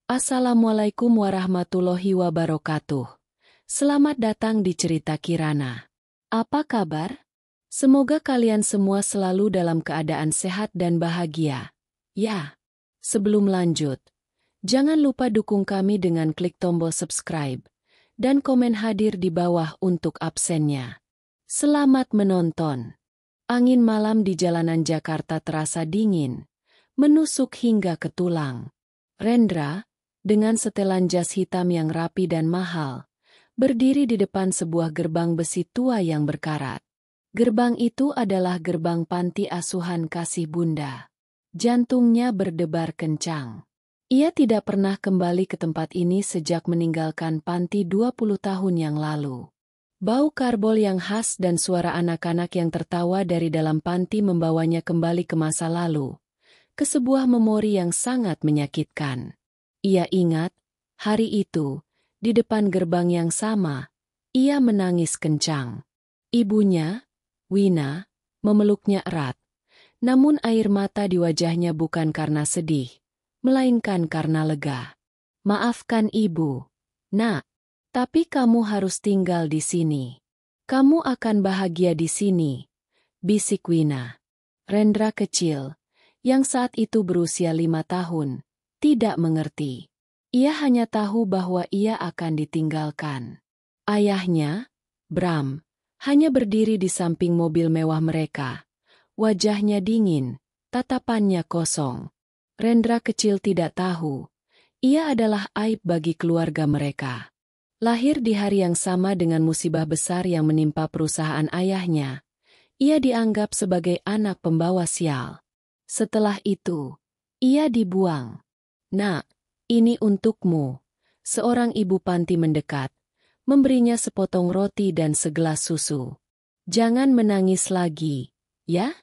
Assalamualaikum warahmatullahi wabarakatuh. Selamat datang di Cerita Kirana. Apa kabar? Semoga kalian semua selalu dalam keadaan sehat dan bahagia. Ya, sebelum lanjut, jangan lupa dukung kami dengan klik tombol subscribe dan komen hadir di bawah untuk absennya. Selamat menonton. Angin malam di jalanan Jakarta terasa dingin, menusuk hingga ke tulang. Rendra, dengan setelan jas hitam yang rapi dan mahal, berdiri di depan sebuah gerbang besi tua yang berkarat. Gerbang itu adalah gerbang panti asuhan Kasih Bunda. Jantungnya berdebar kencang. Ia tidak pernah kembali ke tempat ini sejak meninggalkan panti 20 tahun yang lalu. Bau karbol yang khas dan suara anak-anak yang tertawa dari dalam panti membawanya kembali ke masa lalu, ke sebuah memori yang sangat menyakitkan. Ia ingat, hari itu, di depan gerbang yang sama, ia menangis kencang. Ibunya, Wina, memeluknya erat. Namun air mata di wajahnya bukan karena sedih, melainkan karena lega. "Maafkan ibu, Nak, tapi kamu harus tinggal di sini. Kamu akan bahagia di sini," bisik Wina. Rendra kecil, yang saat itu berusia 5 tahun, tidak mengerti. Ia hanya tahu bahwa ia akan ditinggalkan. Ayahnya, Bram, hanya berdiri di samping mobil mewah mereka. Wajahnya dingin, tatapannya kosong. Rendra kecil tidak tahu, ia adalah aib bagi keluarga mereka. Lahir di hari yang sama dengan musibah besar yang menimpa perusahaan ayahnya, ia dianggap sebagai anak pembawa sial. Setelah itu, ia dibuang. "Nak, ini untukmu." Seorang ibu panti mendekat, memberinya sepotong roti dan segelas susu. "Jangan menangis lagi, ya?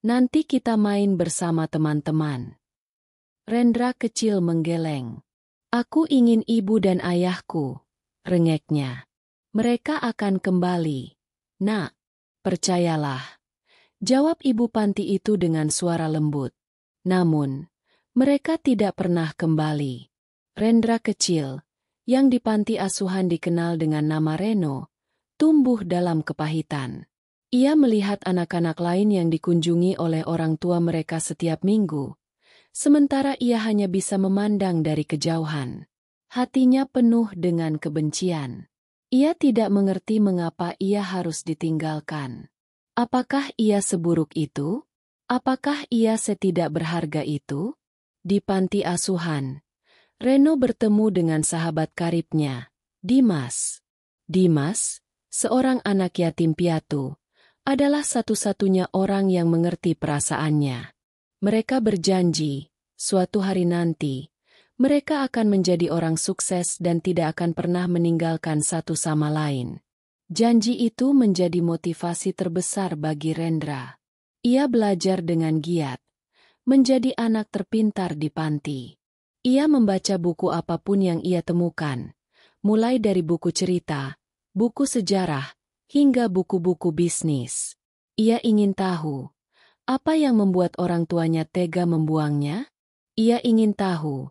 Nanti kita main bersama teman-teman." Rendra kecil menggeleng. "Aku ingin ibu dan ayahku," rengeknya. "Mereka akan kembali, Nak. Percayalah," jawab ibu panti itu dengan suara lembut. Namun, mereka tidak pernah kembali. Rendra kecil, yang di panti asuhan dikenal dengan nama Reno, tumbuh dalam kepahitan. Ia melihat anak-anak lain yang dikunjungi oleh orang tua mereka setiap minggu, sementara ia hanya bisa memandang dari kejauhan. Hatinya penuh dengan kebencian. Ia tidak mengerti mengapa ia harus ditinggalkan. Apakah ia seburuk itu? Apakah ia setidak berharga itu? Di panti asuhan, Reno bertemu dengan sahabat karibnya, Dimas. Dimas, seorang anak yatim piatu, adalah satu-satunya orang yang mengerti perasaannya. Mereka berjanji, suatu hari nanti, mereka akan menjadi orang sukses dan tidak akan pernah meninggalkan satu sama lain. Janji itu menjadi motivasi terbesar bagi Rendra. Ia belajar dengan giat, menjadi anak terpintar di panti. Ia membaca buku apapun yang ia temukan, mulai dari buku cerita, buku sejarah, hingga buku-buku bisnis. Ia ingin tahu, apa yang membuat orang tuanya tega membuangnya? Ia ingin tahu,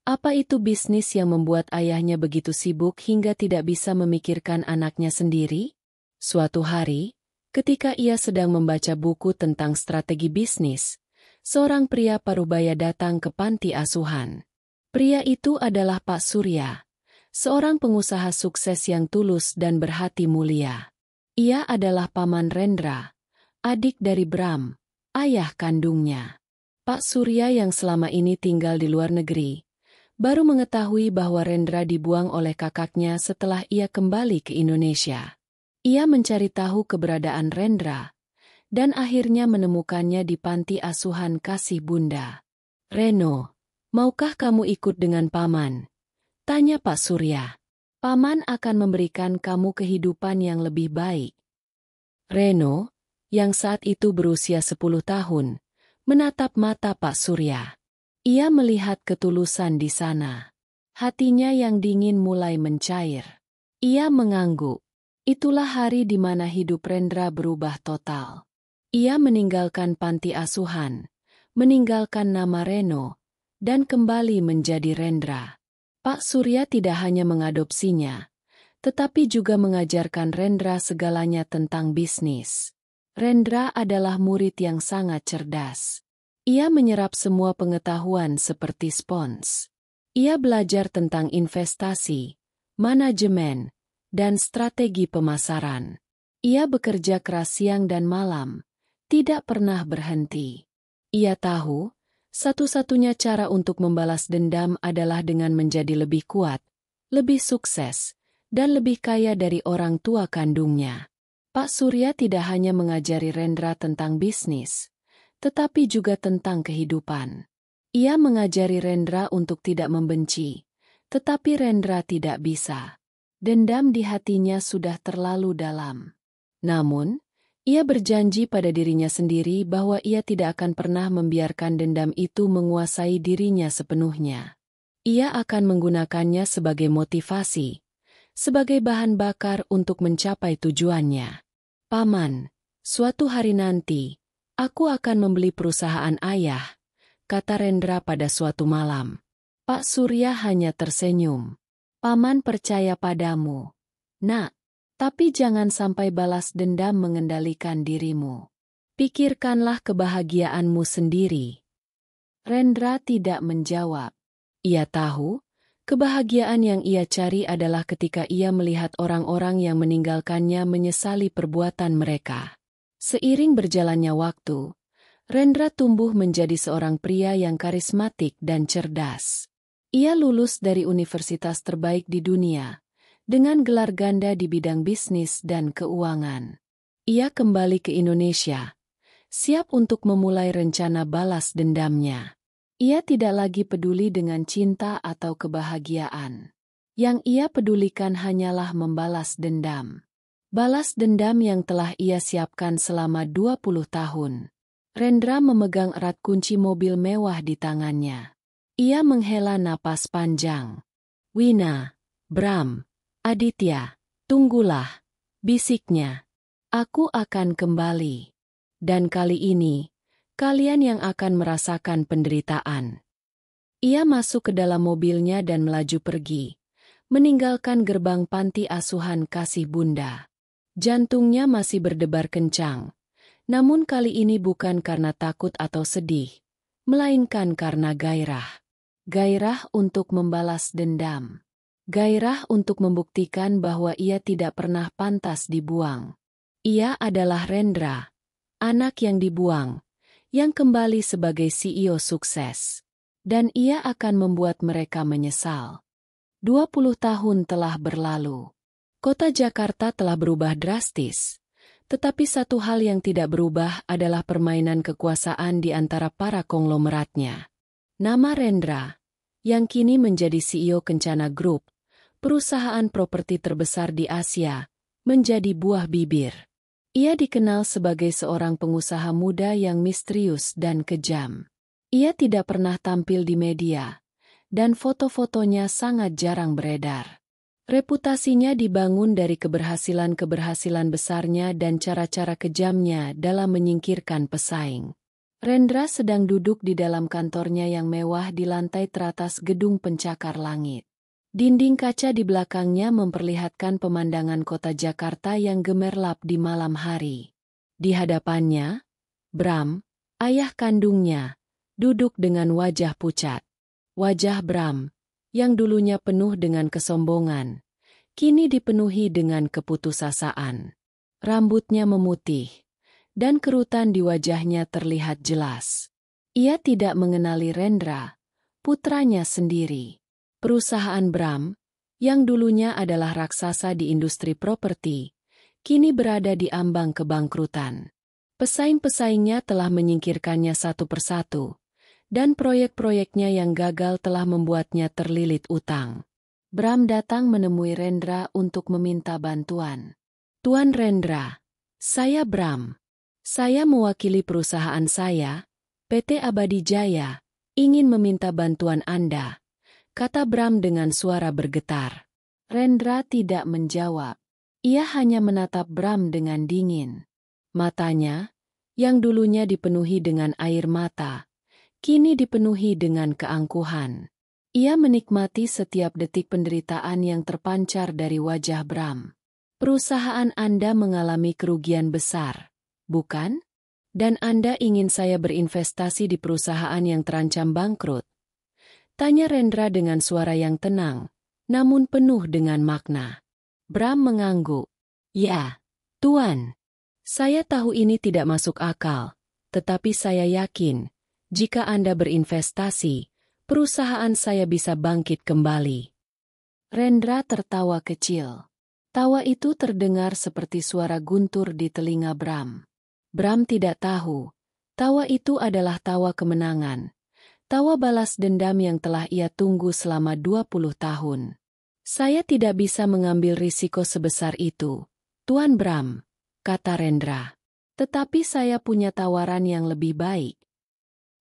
apa itu bisnis yang membuat ayahnya begitu sibuk hingga tidak bisa memikirkan anaknya sendiri? Suatu hari, ketika ia sedang membaca buku tentang strategi bisnis, seorang pria parubaya datang ke panti asuhan. Pria itu adalah Pak Surya, seorang pengusaha sukses yang tulus dan berhati mulia. Ia adalah paman Rendra, adik dari Bram, ayah kandungnya. Pak Surya yang selama ini tinggal di luar negeri, baru mengetahui bahwa Rendra dibuang oleh kakaknya setelah ia kembali ke Indonesia. Ia mencari tahu keberadaan Rendra, dan akhirnya menemukannya di panti asuhan Kasih Bunda. "Reno, maukah kamu ikut dengan Paman?" tanya Pak Surya. "Paman akan memberikan kamu kehidupan yang lebih baik." Reno, yang saat itu berusia 10 tahun, menatap mata Pak Surya. Ia melihat ketulusan di sana. Hatinya yang dingin mulai mencair. Ia mengangguk. Itulah hari di mana hidup Rendra berubah total. Ia meninggalkan panti asuhan, meninggalkan nama Reno, dan kembali menjadi Rendra. Pak Surya tidak hanya mengadopsinya, tetapi juga mengajarkan Rendra segalanya tentang bisnis. Rendra adalah murid yang sangat cerdas. Ia menyerap semua pengetahuan seperti spons. Ia belajar tentang investasi, manajemen, dan strategi pemasaran. Ia bekerja keras siang dan malam, tidak pernah berhenti. Ia tahu, satu-satunya cara untuk membalas dendam adalah dengan menjadi lebih kuat, lebih sukses, dan lebih kaya dari orang tua kandungnya. Pak Surya tidak hanya mengajari Rendra tentang bisnis, tetapi juga tentang kehidupan. Ia mengajari Rendra untuk tidak membenci, tetapi Rendra tidak bisa. Dendam di hatinya sudah terlalu dalam. Namun, ia berjanji pada dirinya sendiri bahwa ia tidak akan pernah membiarkan dendam itu menguasai dirinya sepenuhnya. Ia akan menggunakannya sebagai motivasi, sebagai bahan bakar untuk mencapai tujuannya. Paman, suatu hari nanti, aku akan membeli perusahaan ayah, kata Rendra pada suatu malam. Pak Surya hanya tersenyum. Paman percaya padamu, Nak. Tapi jangan sampai balas dendam mengendalikan dirimu. Pikirkanlah kebahagiaanmu sendiri. Rendra tidak menjawab. Ia tahu, kebahagiaan yang ia cari adalah ketika ia melihat orang-orang yang meninggalkannya menyesali perbuatan mereka. Seiring berjalannya waktu, Rendra tumbuh menjadi seorang pria yang karismatik dan cerdas. Ia lulus dari universitas terbaik di dunia, dengan gelar ganda di bidang bisnis dan keuangan. Ia kembali ke Indonesia, siap untuk memulai rencana balas dendamnya. Ia tidak lagi peduli dengan cinta atau kebahagiaan. Yang ia pedulikan hanyalah membalas dendam. Balas dendam yang telah ia siapkan selama 20 tahun. Rendra memegang erat kunci mobil mewah di tangannya. Ia menghela napas panjang. Wina, Bram, Aditya, tunggulah, bisiknya. Aku akan kembali. Dan kali ini, kalian yang akan merasakan penderitaan. Ia masuk ke dalam mobilnya dan melaju pergi, meninggalkan gerbang panti asuhan Kasih Bunda. Jantungnya masih berdebar kencang, namun kali ini bukan karena takut atau sedih, melainkan karena gairah. Gairah untuk membalas dendam. Gairah untuk membuktikan bahwa ia tidak pernah pantas dibuang. Ia adalah Rendra, anak yang dibuang, yang kembali sebagai CEO sukses. Dan ia akan membuat mereka menyesal. 20 tahun telah berlalu. Kota Jakarta telah berubah drastis. Tetapi satu hal yang tidak berubah adalah permainan kekuasaan di antara para konglomeratnya. Nama Rendra, yang kini menjadi CEO Kencana Group, perusahaan properti terbesar di Asia, menjadi buah bibir. Ia dikenal sebagai seorang pengusaha muda yang misterius dan kejam. Ia tidak pernah tampil di media, dan foto-fotonya sangat jarang beredar. Reputasinya dibangun dari keberhasilan-keberhasilan besarnya dan cara-cara kejamnya dalam menyingkirkan pesaing. Rendra sedang duduk di dalam kantornya yang mewah di lantai teratas gedung pencakar langit. Dinding kaca di belakangnya memperlihatkan pemandangan kota Jakarta yang gemerlap di malam hari. Di hadapannya, Bram, ayah kandungnya, duduk dengan wajah pucat. Wajah Bram, yang dulunya penuh dengan kesombongan, kini dipenuhi dengan keputusasaan. Rambutnya memutih, dan kerutan di wajahnya terlihat jelas. Ia tidak mengenali Rendra, putranya sendiri. Perusahaan Bram, yang dulunya adalah raksasa di industri properti, kini berada di ambang kebangkrutan. Pesaing-pesaingnya telah menyingkirkannya satu persatu, dan proyek-proyeknya yang gagal telah membuatnya terlilit utang. Bram datang menemui Rendra untuk meminta bantuan. Tuan Rendra, saya Bram. Saya mewakili perusahaan saya, PT Abadi Jaya, ingin meminta bantuan Anda, kata Bram dengan suara bergetar. Rendra tidak menjawab. Ia hanya menatap Bram dengan dingin. Matanya, yang dulunya dipenuhi dengan air mata, kini dipenuhi dengan keangkuhan. Ia menikmati setiap detik penderitaan yang terpancar dari wajah Bram. Perusahaan Anda mengalami kerugian besar, bukan? Dan Anda ingin saya berinvestasi di perusahaan yang terancam bangkrut? Tanya Rendra dengan suara yang tenang, namun penuh dengan makna. Bram mengangguk. Ya, Tuan. Saya tahu ini tidak masuk akal, tetapi saya yakin, jika Anda berinvestasi, perusahaan saya bisa bangkit kembali. Rendra tertawa kecil. Tawa itu terdengar seperti suara guntur di telinga Bram. Bram tidak tahu, tawa itu adalah tawa kemenangan. Tawa balas dendam yang telah ia tunggu selama 20 tahun. Saya tidak bisa mengambil risiko sebesar itu, Tuan Bram, kata Rendra. Tetapi saya punya tawaran yang lebih baik.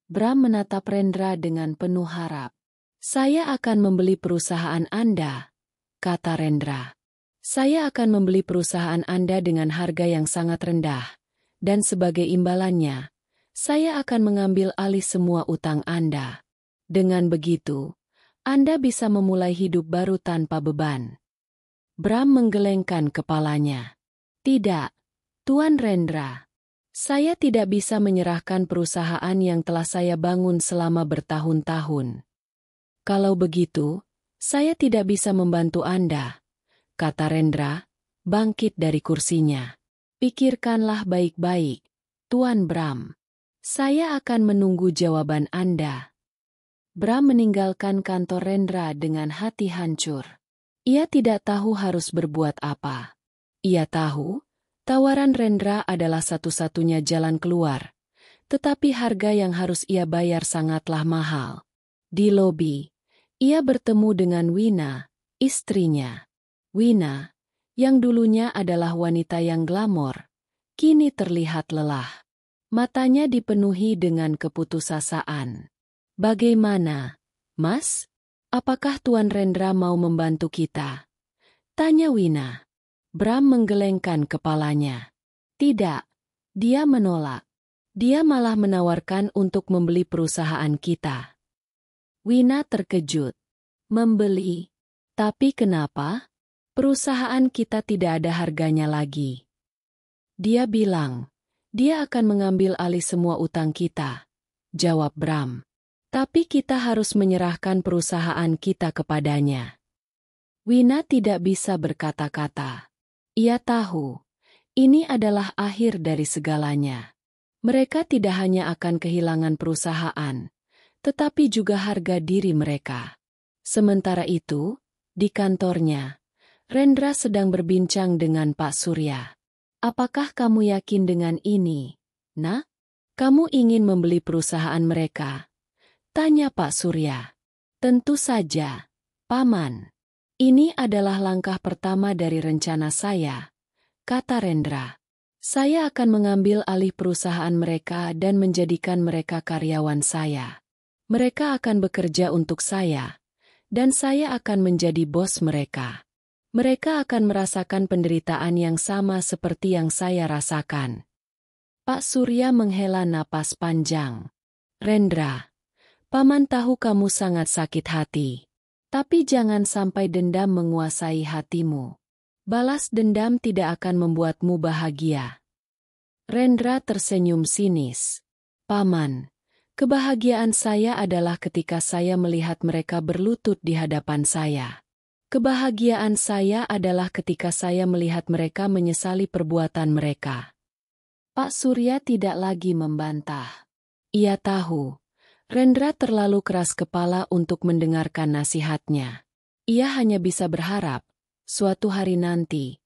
Bram menatap Rendra dengan penuh harap. Saya akan membeli perusahaan Anda, kata Rendra. Saya akan membeli perusahaan Anda dengan harga yang sangat rendah, dan sebagai imbalannya, saya akan mengambil alih semua utang Anda. Dengan begitu, Anda bisa memulai hidup baru tanpa beban. Bram menggelengkan kepalanya. Tidak, Tuan Rendra. Saya tidak bisa menyerahkan perusahaan yang telah saya bangun selama bertahun-tahun. Kalau begitu, saya tidak bisa membantu Anda, kata Rendra, bangkit dari kursinya. Pikirkanlah baik-baik, Tuan Bram. Saya akan menunggu jawaban Anda. Bram meninggalkan kantor Rendra dengan hati hancur. Ia tidak tahu harus berbuat apa. Ia tahu, tawaran Rendra adalah satu-satunya jalan keluar, tetapi harga yang harus ia bayar sangatlah mahal. Di lobi, ia bertemu dengan Wina, istrinya. Wina, yang dulunya adalah wanita yang glamor, kini terlihat lelah. Matanya dipenuhi dengan keputusasaan. Bagaimana, Mas? Apakah Tuan Rendra mau membantu kita? Tanya Wina. Bram menggelengkan kepalanya. Tidak, dia menolak. Dia malah menawarkan untuk membeli perusahaan kita. Wina terkejut. Membeli? Tapi kenapa? Perusahaan kita tidak ada harganya lagi. Dia bilang, dia akan mengambil alih semua utang kita, jawab Bram. Tapi kita harus menyerahkan perusahaan kita kepadanya. Wina tidak bisa berkata-kata. Ia tahu, ini adalah akhir dari segalanya. Mereka tidak hanya akan kehilangan perusahaan, tetapi juga harga diri mereka. Sementara itu, di kantornya, Rendra sedang berbincang dengan Pak Surya. Apakah kamu yakin dengan ini, Nak? Kamu ingin membeli perusahaan mereka? Tanya Pak Surya. Tentu saja, Paman. Ini adalah langkah pertama dari rencana saya, kata Rendra. Saya akan mengambil alih perusahaan mereka dan menjadikan mereka karyawan saya. Mereka akan bekerja untuk saya, dan saya akan menjadi bos mereka. Mereka akan merasakan penderitaan yang sama seperti yang saya rasakan. Pak Surya menghela napas panjang. Rendra, Paman tahu kamu sangat sakit hati. Tapi jangan sampai dendam menguasai hatimu. Balas dendam tidak akan membuatmu bahagia. Rendra tersenyum sinis. Paman, kebahagiaan saya adalah ketika saya melihat mereka berlutut di hadapan saya. Kebahagiaan saya adalah ketika saya melihat mereka menyesali perbuatan mereka. Pak Surya tidak lagi membantah. Ia tahu, Rendra terlalu keras kepala untuk mendengarkan nasihatnya. Ia hanya bisa berharap, suatu hari nanti,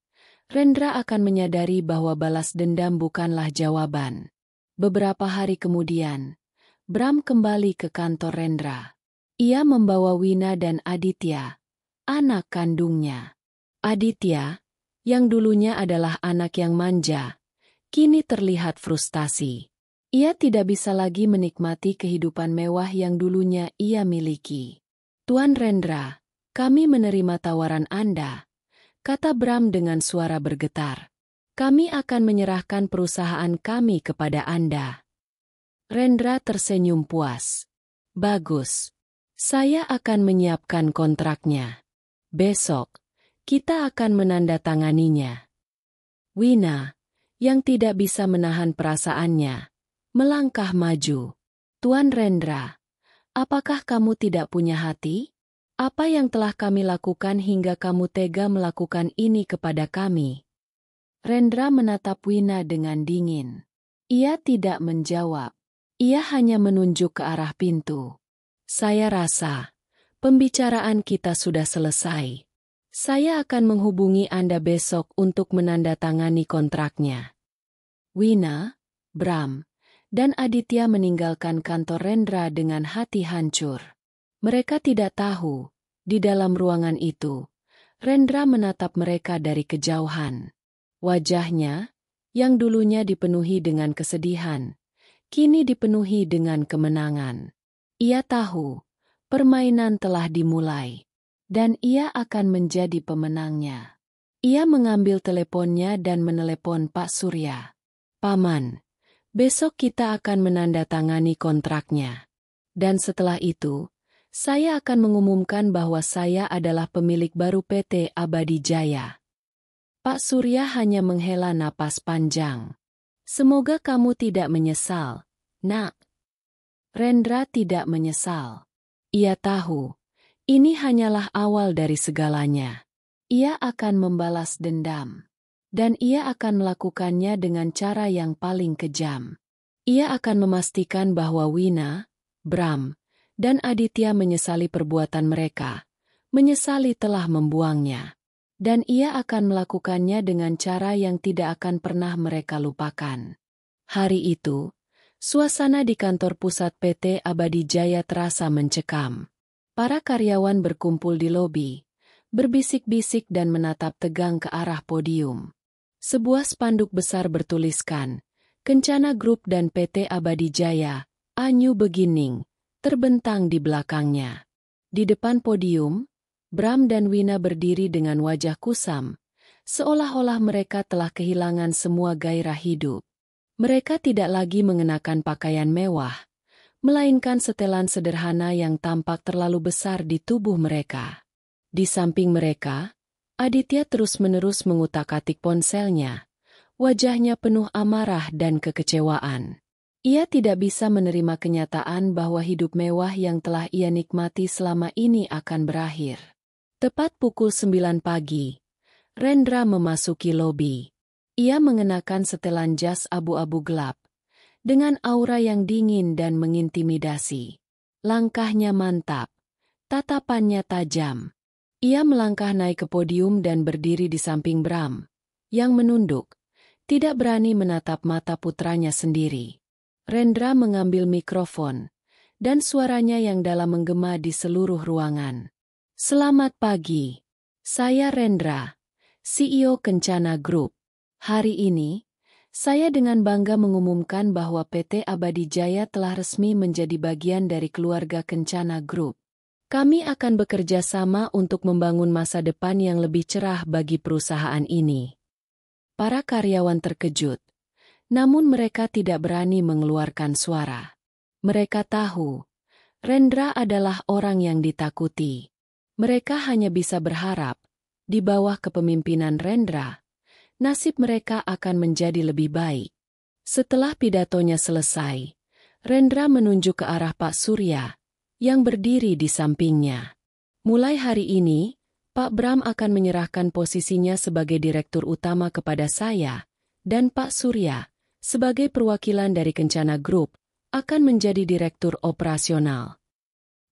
Rendra akan menyadari bahwa balas dendam bukanlah jawaban. Beberapa hari kemudian, Bram kembali ke kantor Rendra. Ia membawa Wina dan Aditya, anak kandungnya. Aditya, yang dulunya adalah anak yang manja, kini terlihat frustasi. Ia tidak bisa lagi menikmati kehidupan mewah yang dulunya ia miliki. Tuan Rendra, kami menerima tawaran Anda, kata Bram dengan suara bergetar. Kami akan menyerahkan perusahaan kami kepada Anda. Rendra tersenyum puas. Bagus. Saya akan menyiapkan kontraknya. Besok, kita akan menandatanganinya. Wina, yang tidak bisa menahan perasaannya, melangkah maju. Tuan Rendra, apakah kamu tidak punya hati? Apa yang telah kami lakukan hingga kamu tega melakukan ini kepada kami? Rendra menatap Wina dengan dingin. Ia tidak menjawab. Ia hanya menunjuk ke arah pintu. Saya rasa, pembicaraan kita sudah selesai. Saya akan menghubungi Anda besok untuk menandatangani kontraknya. Wina, Bram, dan Aditya meninggalkan kantor Rendra dengan hati hancur. Mereka tidak tahu, di dalam ruangan itu, Rendra menatap mereka dari kejauhan. Wajahnya, yang dulunya dipenuhi dengan kesedihan, kini dipenuhi dengan kemenangan. Ia tahu, permainan telah dimulai. Dan ia akan menjadi pemenangnya. Ia mengambil teleponnya dan menelepon Pak Surya. Paman, besok kita akan menandatangani kontraknya. Dan setelah itu, saya akan mengumumkan bahwa saya adalah pemilik baru PT Abadi Jaya. Pak Surya hanya menghela napas panjang. Semoga kamu tidak menyesal, Nak. Rendra tidak menyesal. Ia tahu, ini hanyalah awal dari segalanya. Ia akan membalas dendam. Dan ia akan melakukannya dengan cara yang paling kejam. Ia akan memastikan bahwa Wina, Bram, dan Aditya menyesali perbuatan mereka. Menyesali telah membuangnya. Dan ia akan melakukannya dengan cara yang tidak akan pernah mereka lupakan. Hari itu, suasana di kantor pusat PT Abadi Jaya terasa mencekam. Para karyawan berkumpul di lobi, berbisik-bisik dan menatap tegang ke arah podium. Sebuah spanduk besar bertuliskan, Kencana Group dan PT Abadi Jaya, A New Beginning, terbentang di belakangnya. Di depan podium, Bram dan Wina berdiri dengan wajah kusam, seolah-olah mereka telah kehilangan semua gairah hidup. Mereka tidak lagi mengenakan pakaian mewah, melainkan setelan sederhana yang tampak terlalu besar di tubuh mereka. Di samping mereka, Aditya terus-menerus mengutak-atik ponselnya. Wajahnya penuh amarah dan kekecewaan. Ia tidak bisa menerima kenyataan bahwa hidup mewah yang telah ia nikmati selama ini akan berakhir. Tepat pukul 9 pagi, Rendra memasuki lobi. Ia mengenakan setelan jas abu-abu gelap, dengan aura yang dingin dan mengintimidasi. Langkahnya mantap, tatapannya tajam. Ia melangkah naik ke podium dan berdiri di samping Bram, yang menunduk, tidak berani menatap mata putranya sendiri. Rendra mengambil mikrofon, dan suaranya yang dalam menggema di seluruh ruangan. Selamat pagi, saya Rendra, CEO Kencana Group. Hari ini, saya dengan bangga mengumumkan bahwa PT Abadi Jaya telah resmi menjadi bagian dari keluarga Kencana Group. Kami akan bekerja sama untuk membangun masa depan yang lebih cerah bagi perusahaan ini. Para karyawan terkejut, namun mereka tidak berani mengeluarkan suara. Mereka tahu, Rendra adalah orang yang ditakuti. Mereka hanya bisa berharap, di bawah kepemimpinan Rendra, nasib mereka akan menjadi lebih baik. Setelah pidatonya selesai, Rendra menunjuk ke arah Pak Surya, yang berdiri di sampingnya. Mulai hari ini, Pak Bram akan menyerahkan posisinya sebagai direktur utama kepada saya, dan Pak Surya, sebagai perwakilan dari Kencana Group, akan menjadi direktur operasional.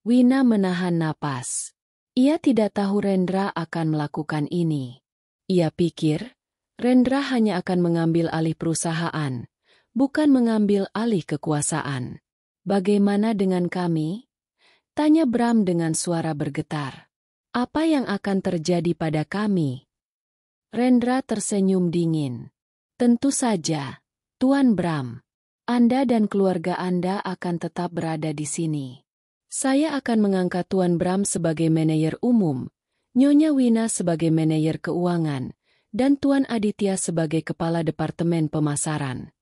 Wina menahan napas. Ia tidak tahu Rendra akan melakukan ini. Ia pikir, Rendra hanya akan mengambil alih perusahaan, bukan mengambil alih kekuasaan. Bagaimana dengan kami? Tanya Bram dengan suara bergetar. Apa yang akan terjadi pada kami? Rendra tersenyum dingin. Tentu saja, Tuan Bram. Anda dan keluarga Anda akan tetap berada di sini. Saya akan mengangkat Tuan Bram sebagai manajer umum, Nyonya Wina sebagai manajer keuangan, dan Tuan Aditya sebagai kepala departemen pemasaran.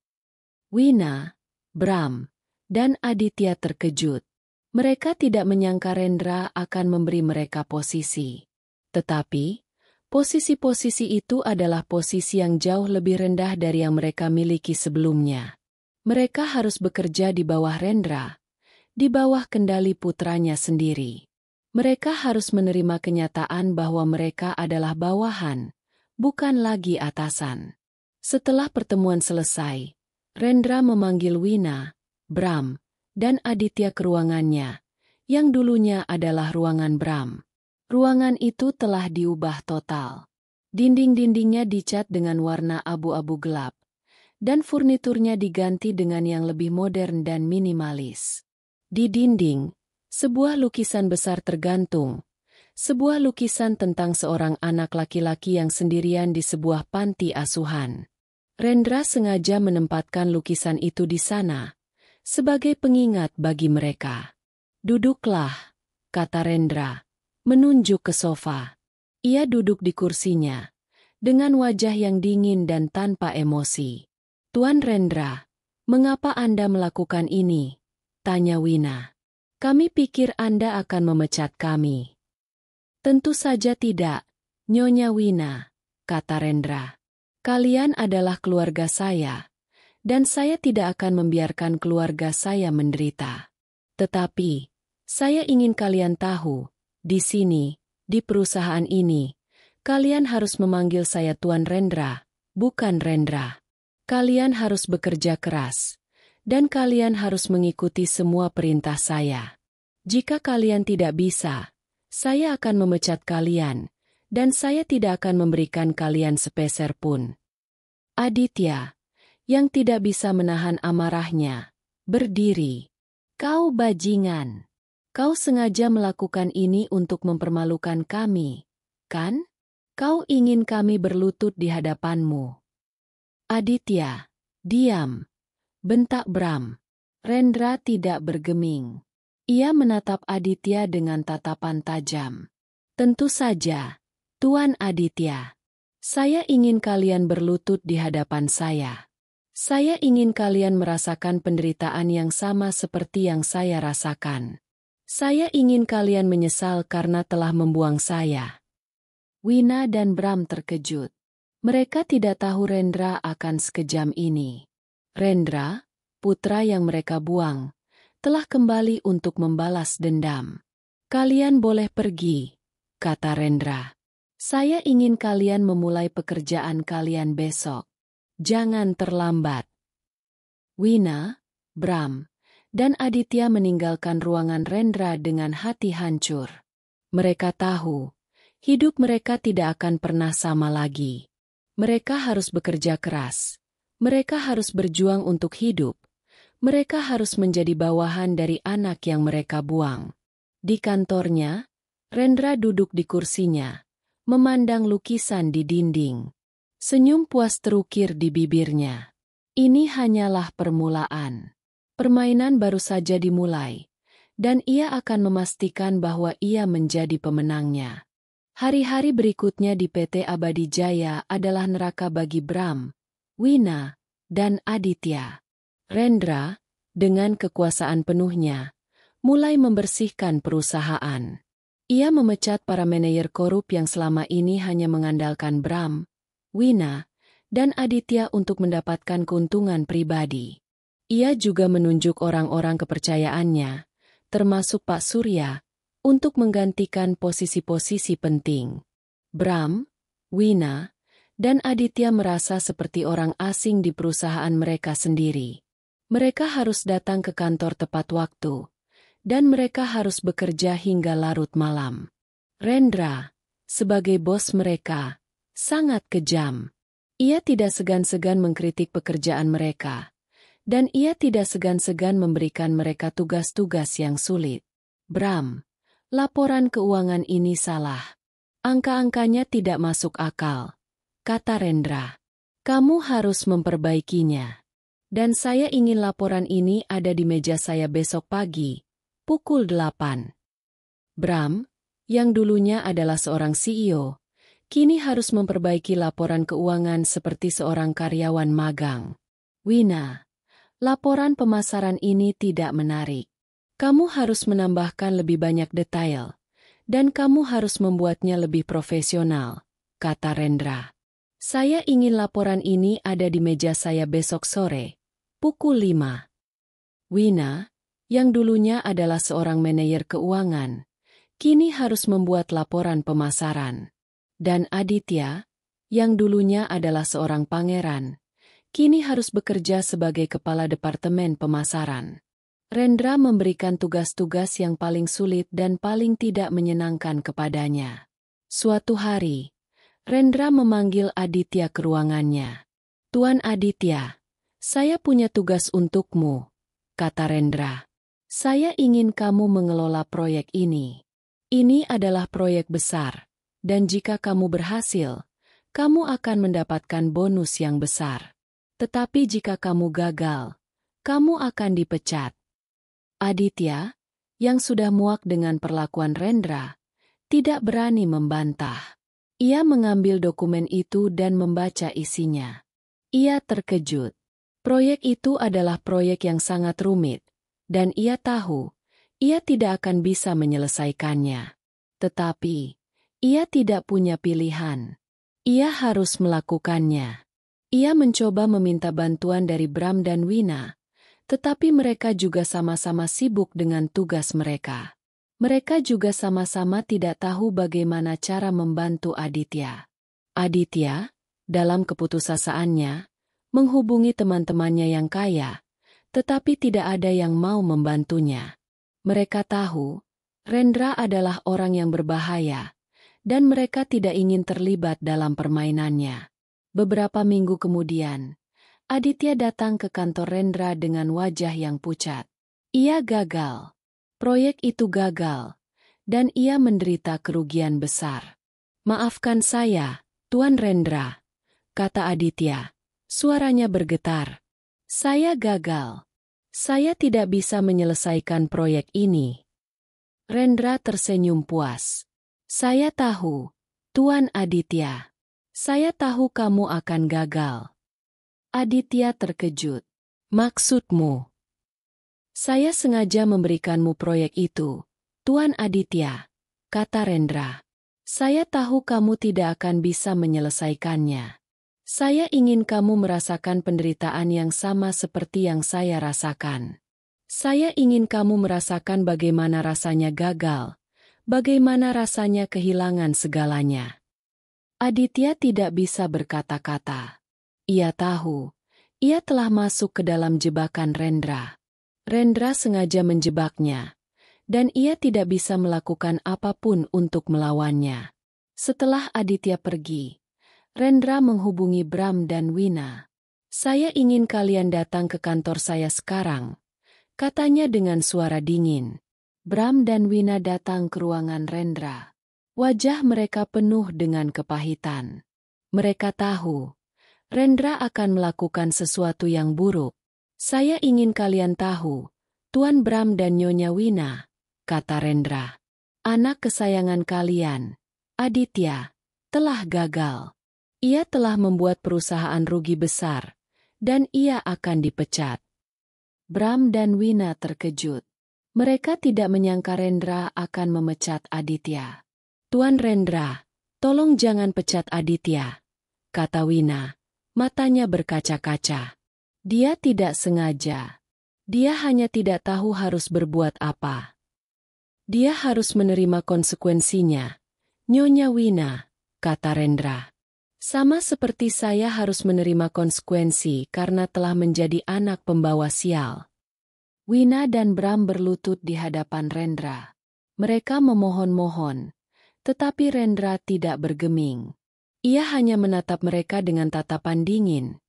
Wina, Bram, dan Aditya terkejut. Mereka tidak menyangka Rendra akan memberi mereka posisi. Tetapi, posisi-posisi itu adalah posisi yang jauh lebih rendah dari yang mereka miliki sebelumnya. Mereka harus bekerja di bawah Rendra, di bawah kendali putranya sendiri. Mereka harus menerima kenyataan bahwa mereka adalah bawahan, bukan lagi atasan. Setelah pertemuan selesai, Rendra memanggil Wina, Bram, dan Aditya ke ruangannya, yang dulunya adalah ruangan Bram. Ruangan itu telah diubah total. Dinding-dindingnya dicat dengan warna abu-abu gelap, dan furniturnya diganti dengan yang lebih modern dan minimalis. Di dinding, sebuah lukisan besar tergantung, sebuah lukisan tentang seorang anak laki-laki yang sendirian di sebuah panti asuhan. Rendra sengaja menempatkan lukisan itu di sana, sebagai pengingat bagi mereka. "Duduklah," kata Rendra, menunjuk ke sofa. Ia duduk di kursinya, dengan wajah yang dingin dan tanpa emosi. "Tuan Rendra, mengapa Anda melakukan ini?" tanya Wina. "Kami pikir Anda akan memecat kami." "Tentu saja tidak, Nyonya Wina," kata Rendra. "Kalian adalah keluarga saya, dan saya tidak akan membiarkan keluarga saya menderita. Tetapi, saya ingin kalian tahu, di sini, di perusahaan ini, kalian harus memanggil saya Tuan Rendra, bukan Rendra. Kalian harus bekerja keras, dan kalian harus mengikuti semua perintah saya. Jika kalian tidak bisa, saya akan memecat kalian, dan saya tidak akan memberikan kalian sepeser pun." Aditya, yang tidak bisa menahan amarahnya, berdiri. "Kau bajingan. Kau sengaja melakukan ini untuk mempermalukan kami, kan? Kau ingin kami berlutut di hadapanmu." "Aditya, diam," bentak Bram. Rendra tidak bergeming. Ia menatap Aditya dengan tatapan tajam. "Tentu saja, Tuan Aditya. Saya ingin kalian berlutut di hadapan saya. Saya ingin kalian merasakan penderitaan yang sama seperti yang saya rasakan. Saya ingin kalian menyesal karena telah membuang saya." Wina dan Bram terkejut. Mereka tidak tahu Rendra akan sekejam ini. Rendra, putra yang mereka buang, telah kembali untuk membalas dendam. "Kalian boleh pergi," kata Rendra. "Saya ingin kalian memulai pekerjaan kalian besok. Jangan terlambat." Wina, Bram, dan Aditya meninggalkan ruangan Rendra dengan hati hancur. Mereka tahu, hidup mereka tidak akan pernah sama lagi. Mereka harus bekerja keras. Mereka harus berjuang untuk hidup. Mereka harus menjadi bawahan dari anak yang mereka buang. Di kantornya, Rendra duduk di kursinya, memandang lukisan di dinding. Senyum puas terukir di bibirnya. Ini hanyalah permulaan. Permainan baru saja dimulai, dan ia akan memastikan bahwa ia menjadi pemenangnya. Hari-hari berikutnya di PT Abadi Jaya adalah neraka bagi Bram, Wina, dan Aditya. Rendra, dengan kekuasaan penuhnya, mulai membersihkan perusahaan. Ia memecat para manajer korup yang selama ini hanya mengandalkan Bram, Wina, dan Aditya untuk mendapatkan keuntungan pribadi. Ia juga menunjuk orang-orang kepercayaannya, termasuk Pak Surya, untuk menggantikan posisi-posisi penting. Bram, Wina, dan Aditya merasa seperti orang asing di perusahaan mereka sendiri. Mereka harus datang ke kantor tepat waktu, dan mereka harus bekerja hingga larut malam. Rendra, sebagai bos mereka, sangat kejam. Ia tidak segan-segan mengkritik pekerjaan mereka, dan ia tidak segan-segan memberikan mereka tugas-tugas yang sulit. "Bram, laporan keuangan ini salah. Angka-angkanya tidak masuk akal," kata Rendra. "Kamu harus memperbaikinya. Dan saya ingin laporan ini ada di meja saya besok pagi, pukul 8. Bram, yang dulunya adalah seorang CEO, kini harus memperbaiki laporan keuangan seperti seorang karyawan magang. Wina, laporan pemasaran ini tidak menarik. Kamu harus menambahkan lebih banyak detail, dan kamu harus membuatnya lebih profesional, kata Rendra. Saya ingin laporan ini ada di meja saya besok sore, pukul 5. Wina, yang dulunya adalah seorang manajer keuangan, kini harus membuat laporan pemasaran. Dan Aditya, yang dulunya adalah seorang pangeran, kini harus bekerja sebagai kepala departemen pemasaran. Rendra memberikan tugas-tugas yang paling sulit dan paling tidak menyenangkan kepadanya. Suatu hari, Rendra memanggil Aditya ke ruangannya. "Tuan Aditya, saya punya tugas untukmu," kata Rendra. "Saya ingin kamu mengelola proyek ini. Ini adalah proyek besar, dan jika kamu berhasil, kamu akan mendapatkan bonus yang besar. Tetapi jika kamu gagal, kamu akan dipecat." Aditya, yang sudah muak dengan perlakuan Rendra, tidak berani membantah. Ia mengambil dokumen itu dan membaca isinya. Ia terkejut. Proyek itu adalah proyek yang sangat rumit, dan ia tahu ia tidak akan bisa menyelesaikannya. Tetapi, ia tidak punya pilihan. Ia harus melakukannya. Ia mencoba meminta bantuan dari Bram dan Wina, tetapi mereka juga sama-sama sibuk dengan tugas mereka. Mereka juga sama-sama tidak tahu bagaimana cara membantu Aditya. Aditya, dalam keputusasiannya, menghubungi teman-temannya yang kaya, tetapi tidak ada yang mau membantunya. Mereka tahu, Rendra adalah orang yang berbahaya, dan mereka tidak ingin terlibat dalam permainannya. Beberapa minggu kemudian, Aditya datang ke kantor Rendra dengan wajah yang pucat. Ia gagal. Proyek itu gagal, dan ia menderita kerugian besar. "Maafkan saya, Tuan Rendra," kata Aditya. Suaranya bergetar. "Saya gagal. Saya tidak bisa menyelesaikan proyek ini." Rendra tersenyum puas. "Saya tahu, Tuan Aditya. Saya tahu kamu akan gagal." Aditya terkejut. "Maksudmu?" "Saya sengaja memberikanmu proyek itu, Tuan Aditya," kata Rendra. "Saya tahu kamu tidak akan bisa menyelesaikannya. Saya ingin kamu merasakan penderitaan yang sama seperti yang saya rasakan. Saya ingin kamu merasakan bagaimana rasanya gagal, bagaimana rasanya kehilangan segalanya." Aditya tidak bisa berkata-kata. Ia tahu, ia telah masuk ke dalam jebakan Rendra. Rendra sengaja menjebaknya, dan ia tidak bisa melakukan apapun untuk melawannya. Setelah Aditya pergi, Rendra menghubungi Bram dan Wina. "Saya ingin kalian datang ke kantor saya sekarang," katanya dengan suara dingin. Bram dan Wina datang ke ruangan Rendra. Wajah mereka penuh dengan kepahitan. Mereka tahu Rendra akan melakukan sesuatu yang buruk. "Saya ingin kalian tahu, Tuan Bram dan Nyonya Wina," kata Rendra. "Anak kesayangan kalian, Aditya, telah gagal. Ia telah membuat perusahaan rugi besar, dan ia akan dipecat." Bram dan Wina terkejut. Mereka tidak menyangka Rendra akan memecat Aditya. "Tuan Rendra, tolong jangan pecat Aditya," kata Wina. Matanya berkaca-kaca. "Dia tidak sengaja. Dia hanya tidak tahu harus berbuat apa. Dia harus menerima konsekuensinya." "Nyonya Wina," kata Rendra. "Sama seperti saya harus menerima konsekuensi karena telah menjadi anak pembawa sial." Wina dan Bram berlutut di hadapan Rendra. Mereka memohon-mohon, tetapi Rendra tidak bergeming. Ia hanya menatap mereka dengan tatapan dingin.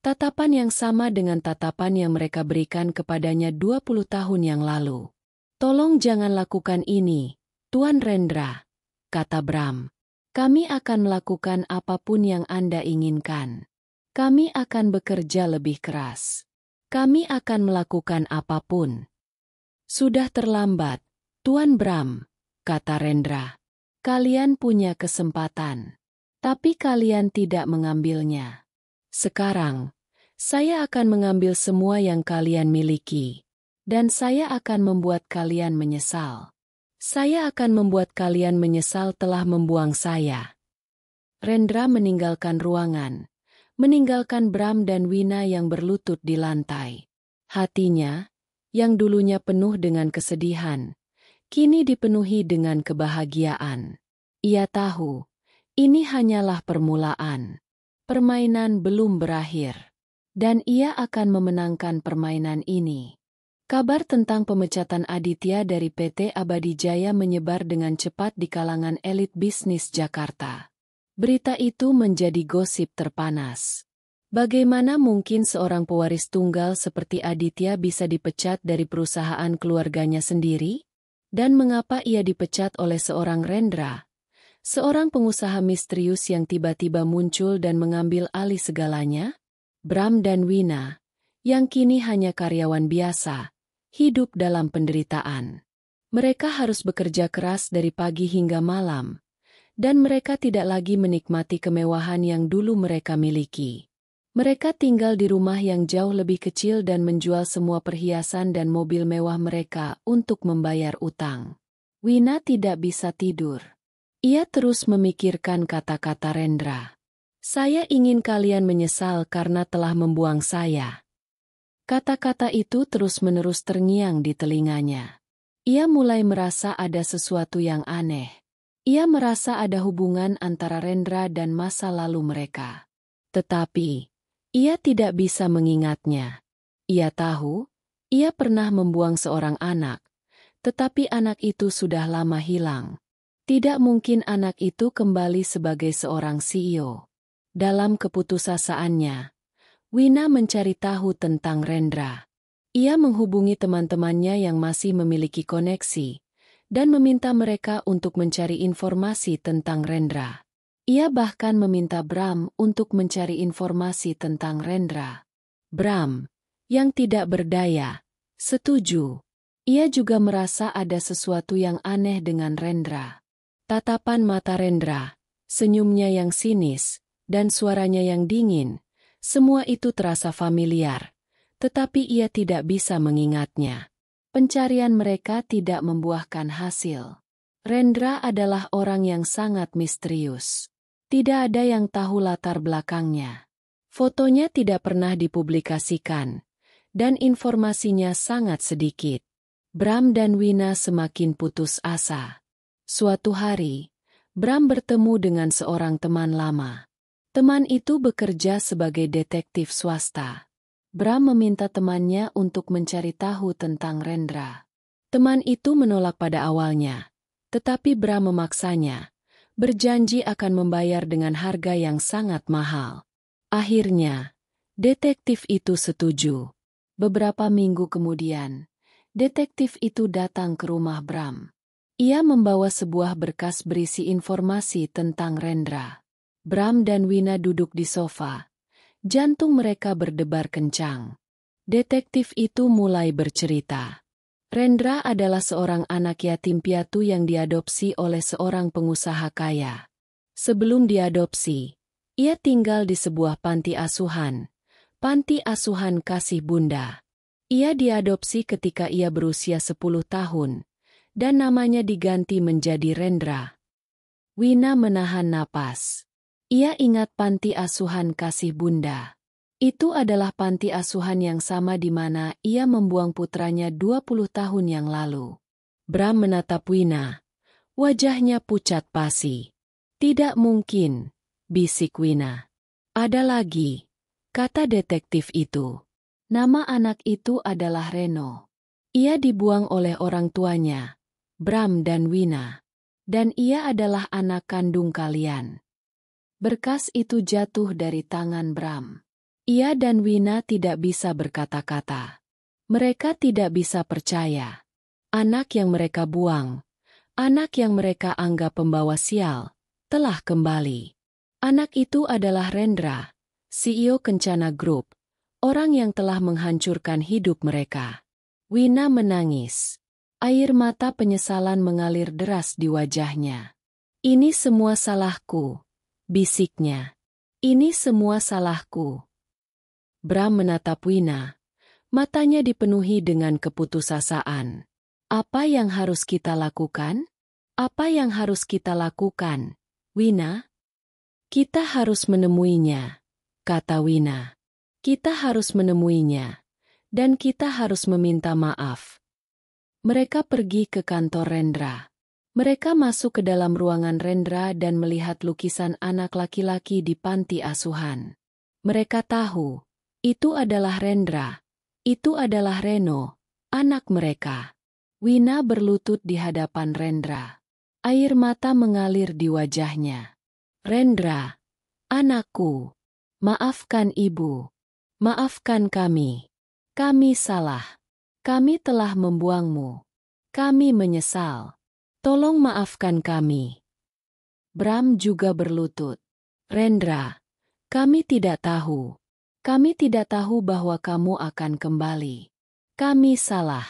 Tatapan yang sama dengan tatapan yang mereka berikan kepadanya 20 tahun yang lalu. "Tolong jangan lakukan ini, Tuan Rendra," kata Bram. "Kami akan melakukan apapun yang Anda inginkan. Kami akan bekerja lebih keras. Kami akan melakukan apapun." "Sudah terlambat, Tuan Bram," kata Rendra. "Kalian punya kesempatan. Tapi kalian tidak mengambilnya. Sekarang, saya akan mengambil semua yang kalian miliki. Dan saya akan membuat kalian menyesal. Saya akan membuat kalian menyesal telah membuang saya. Rendra meninggalkan ruangan, meninggalkan Bram dan Wina yang berlutut di lantai. Hatinya, yang dulunya penuh dengan kesedihan, kini dipenuhi dengan kebahagiaan. Ia tahu, ini hanyalah permulaan. Permainan belum berakhir. Dan ia akan memenangkan permainan ini. Kabar tentang pemecatan Aditya dari PT Abadi Jaya menyebar dengan cepat di kalangan elit bisnis Jakarta. Berita itu menjadi gosip terpanas. Bagaimana mungkin seorang pewaris tunggal seperti Aditya bisa dipecat dari perusahaan keluarganya sendiri? Dan mengapa ia dipecat oleh seorang Rendra? Seorang pengusaha misterius yang tiba-tiba muncul dan mengambil alih segalanya? Bram dan Wina, yang kini hanya karyawan biasa, hidup dalam penderitaan. Mereka harus bekerja keras dari pagi hingga malam, dan mereka tidak lagi menikmati kemewahan yang dulu mereka miliki. Mereka tinggal di rumah yang jauh lebih kecil dan menjual semua perhiasan dan mobil mewah mereka untuk membayar utang. Wina tidak bisa tidur. Ia terus memikirkan kata-kata Rendra. Saya ingin kalian menyesal karena telah membuang saya. Kata-kata itu terus-menerus terngiang di telinganya. Ia mulai merasa ada sesuatu yang aneh. Ia merasa ada hubungan antara Rendra dan masa lalu mereka. Tetapi, ia tidak bisa mengingatnya. Ia tahu, ia pernah membuang seorang anak, tetapi anak itu sudah lama hilang. Tidak mungkin anak itu kembali sebagai seorang CEO. Dalam keputusasaannya, Wina mencari tahu tentang Rendra. Ia menghubungi teman-temannya yang masih memiliki koneksi, dan meminta mereka untuk mencari informasi tentang Rendra. Ia bahkan meminta Bram untuk mencari informasi tentang Rendra. Bram, yang tidak berdaya, setuju. Ia juga merasa ada sesuatu yang aneh dengan Rendra. Tatapan mata Rendra, senyumnya yang sinis, dan suaranya yang dingin, semua itu terasa familiar, tetapi ia tidak bisa mengingatnya. Pencarian mereka tidak membuahkan hasil. Rendra adalah orang yang sangat misterius. Tidak ada yang tahu latar belakangnya. Fotonya tidak pernah dipublikasikan, dan informasinya sangat sedikit. Bram dan Wina semakin putus asa. Suatu hari, Bram bertemu dengan seorang teman lama. Teman itu bekerja sebagai detektif swasta. Bram meminta temannya untuk mencari tahu tentang Rendra. Teman itu menolak pada awalnya, tetapi Bram memaksanya, berjanji akan membayar dengan harga yang sangat mahal. Akhirnya, detektif itu setuju. Beberapa minggu kemudian, detektif itu datang ke rumah Bram. Ia membawa sebuah berkas berisi informasi tentang Rendra. Bram dan Wina duduk di sofa. Jantung mereka berdebar kencang. Detektif itu mulai bercerita. Rendra adalah seorang anak yatim piatu yang diadopsi oleh seorang pengusaha kaya. Sebelum diadopsi, ia tinggal di sebuah panti asuhan Kasih Bunda. Ia diadopsi ketika ia berusia 10 tahun, dan namanya diganti menjadi Rendra. Wina menahan napas. Ia ingat panti asuhan Kasih Bunda. Itu adalah panti asuhan yang sama di mana ia membuang putranya 20 tahun yang lalu. Bram menatap Wina. Wajahnya pucat pasi. Tidak mungkin, bisik Wina. Ada lagi, kata detektif itu. Nama anak itu adalah Reno. Ia dibuang oleh orang tuanya, Bram dan Wina. Dan ia adalah anak kandung kalian. Berkas itu jatuh dari tangan Bram. Ia dan Wina tidak bisa berkata-kata. Mereka tidak bisa percaya. Anak yang mereka buang, anak yang mereka anggap pembawa sial, telah kembali. Anak itu adalah Rendra, CEO Kencana Group, orang yang telah menghancurkan hidup mereka. Wina menangis. Air mata penyesalan mengalir deras di wajahnya. Ini semua salahku, bisiknya. Ini semua salahku. Bram menatap Wina. Matanya dipenuhi dengan keputusasaan. Apa yang harus kita lakukan? Apa yang harus kita lakukan, Wina? Kita harus menemuinya, kata Wina. Kita harus menemuinya, dan kita harus meminta maaf. Mereka pergi ke kantor Rendra. Mereka masuk ke dalam ruangan Rendra dan melihat lukisan anak laki-laki di panti asuhan. Mereka tahu, itu adalah Rendra. Itu adalah Reno, anak mereka. Wina berlutut di hadapan Rendra. Air mata mengalir di wajahnya. Rendra, anakku, maafkan ibu. Maafkan kami. Kami salah. Kami telah membuangmu. Kami menyesal. Tolong maafkan kami. Bram juga berlutut. Rendra, kami tidak tahu. Kami tidak tahu bahwa kamu akan kembali. Kami salah.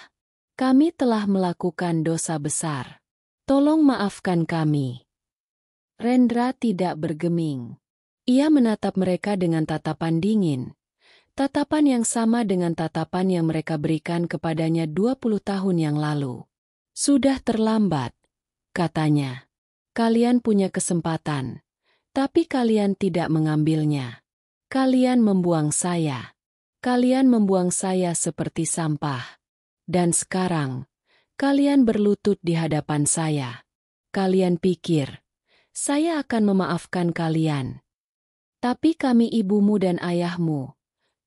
Kami telah melakukan dosa besar. Tolong maafkan kami. Rendra tidak bergeming. Ia menatap mereka dengan tatapan dingin. Tatapan yang sama dengan tatapan yang mereka berikan kepadanya 20 tahun yang lalu. Sudah terlambat, katanya. Kalian punya kesempatan, tapi kalian tidak mengambilnya. Kalian membuang saya. Kalian membuang saya seperti sampah. Dan sekarang, kalian berlutut di hadapan saya. Kalian pikir, saya akan memaafkan kalian. Tapi kami ibumu dan ayahmu,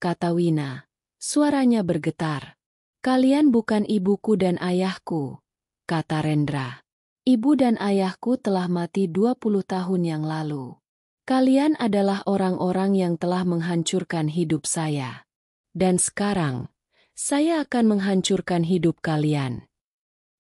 kata Wina. Suaranya bergetar. Kalian bukan ibuku dan ayahku, kata Rendra. Ibu dan ayahku telah mati 20 tahun yang lalu. Kalian adalah orang-orang yang telah menghancurkan hidup saya. Dan sekarang, saya akan menghancurkan hidup kalian.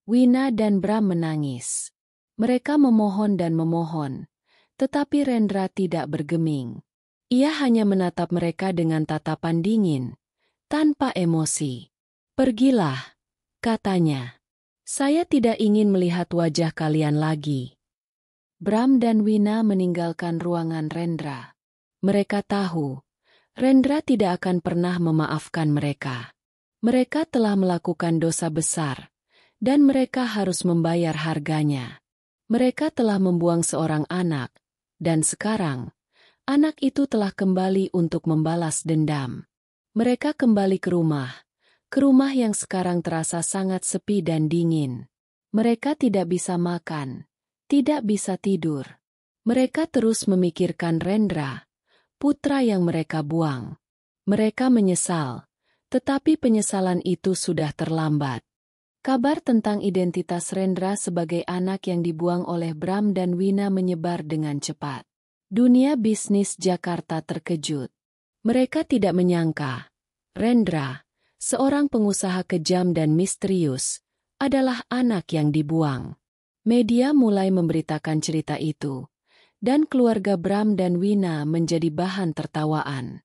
Wina dan Bram menangis. Mereka memohon dan memohon, tetapi Rendra tidak bergeming. Ia hanya menatap mereka dengan tatapan dingin, tanpa emosi. Pergilah, katanya. Saya tidak ingin melihat wajah kalian lagi. Bram dan Wina meninggalkan ruangan Rendra. Mereka tahu, Rendra tidak akan pernah memaafkan mereka. Mereka telah melakukan dosa besar, dan mereka harus membayar harganya. Mereka telah membuang seorang anak, dan sekarang, anak itu telah kembali untuk membalas dendam. Mereka kembali ke rumah yang sekarang terasa sangat sepi dan dingin. Mereka tidak bisa makan, tidak bisa tidur. Mereka terus memikirkan Rendra, putra yang mereka buang. Mereka menyesal, tetapi penyesalan itu sudah terlambat. Kabar tentang identitas Rendra sebagai anak yang dibuang oleh Bram dan Wina menyebar dengan cepat. Dunia bisnis Jakarta terkejut. Mereka tidak menyangka, Rendra, seorang pengusaha kejam dan misterius, adalah anak yang dibuang. Media mulai memberitakan cerita itu, dan keluarga Bram dan Wina menjadi bahan tertawaan.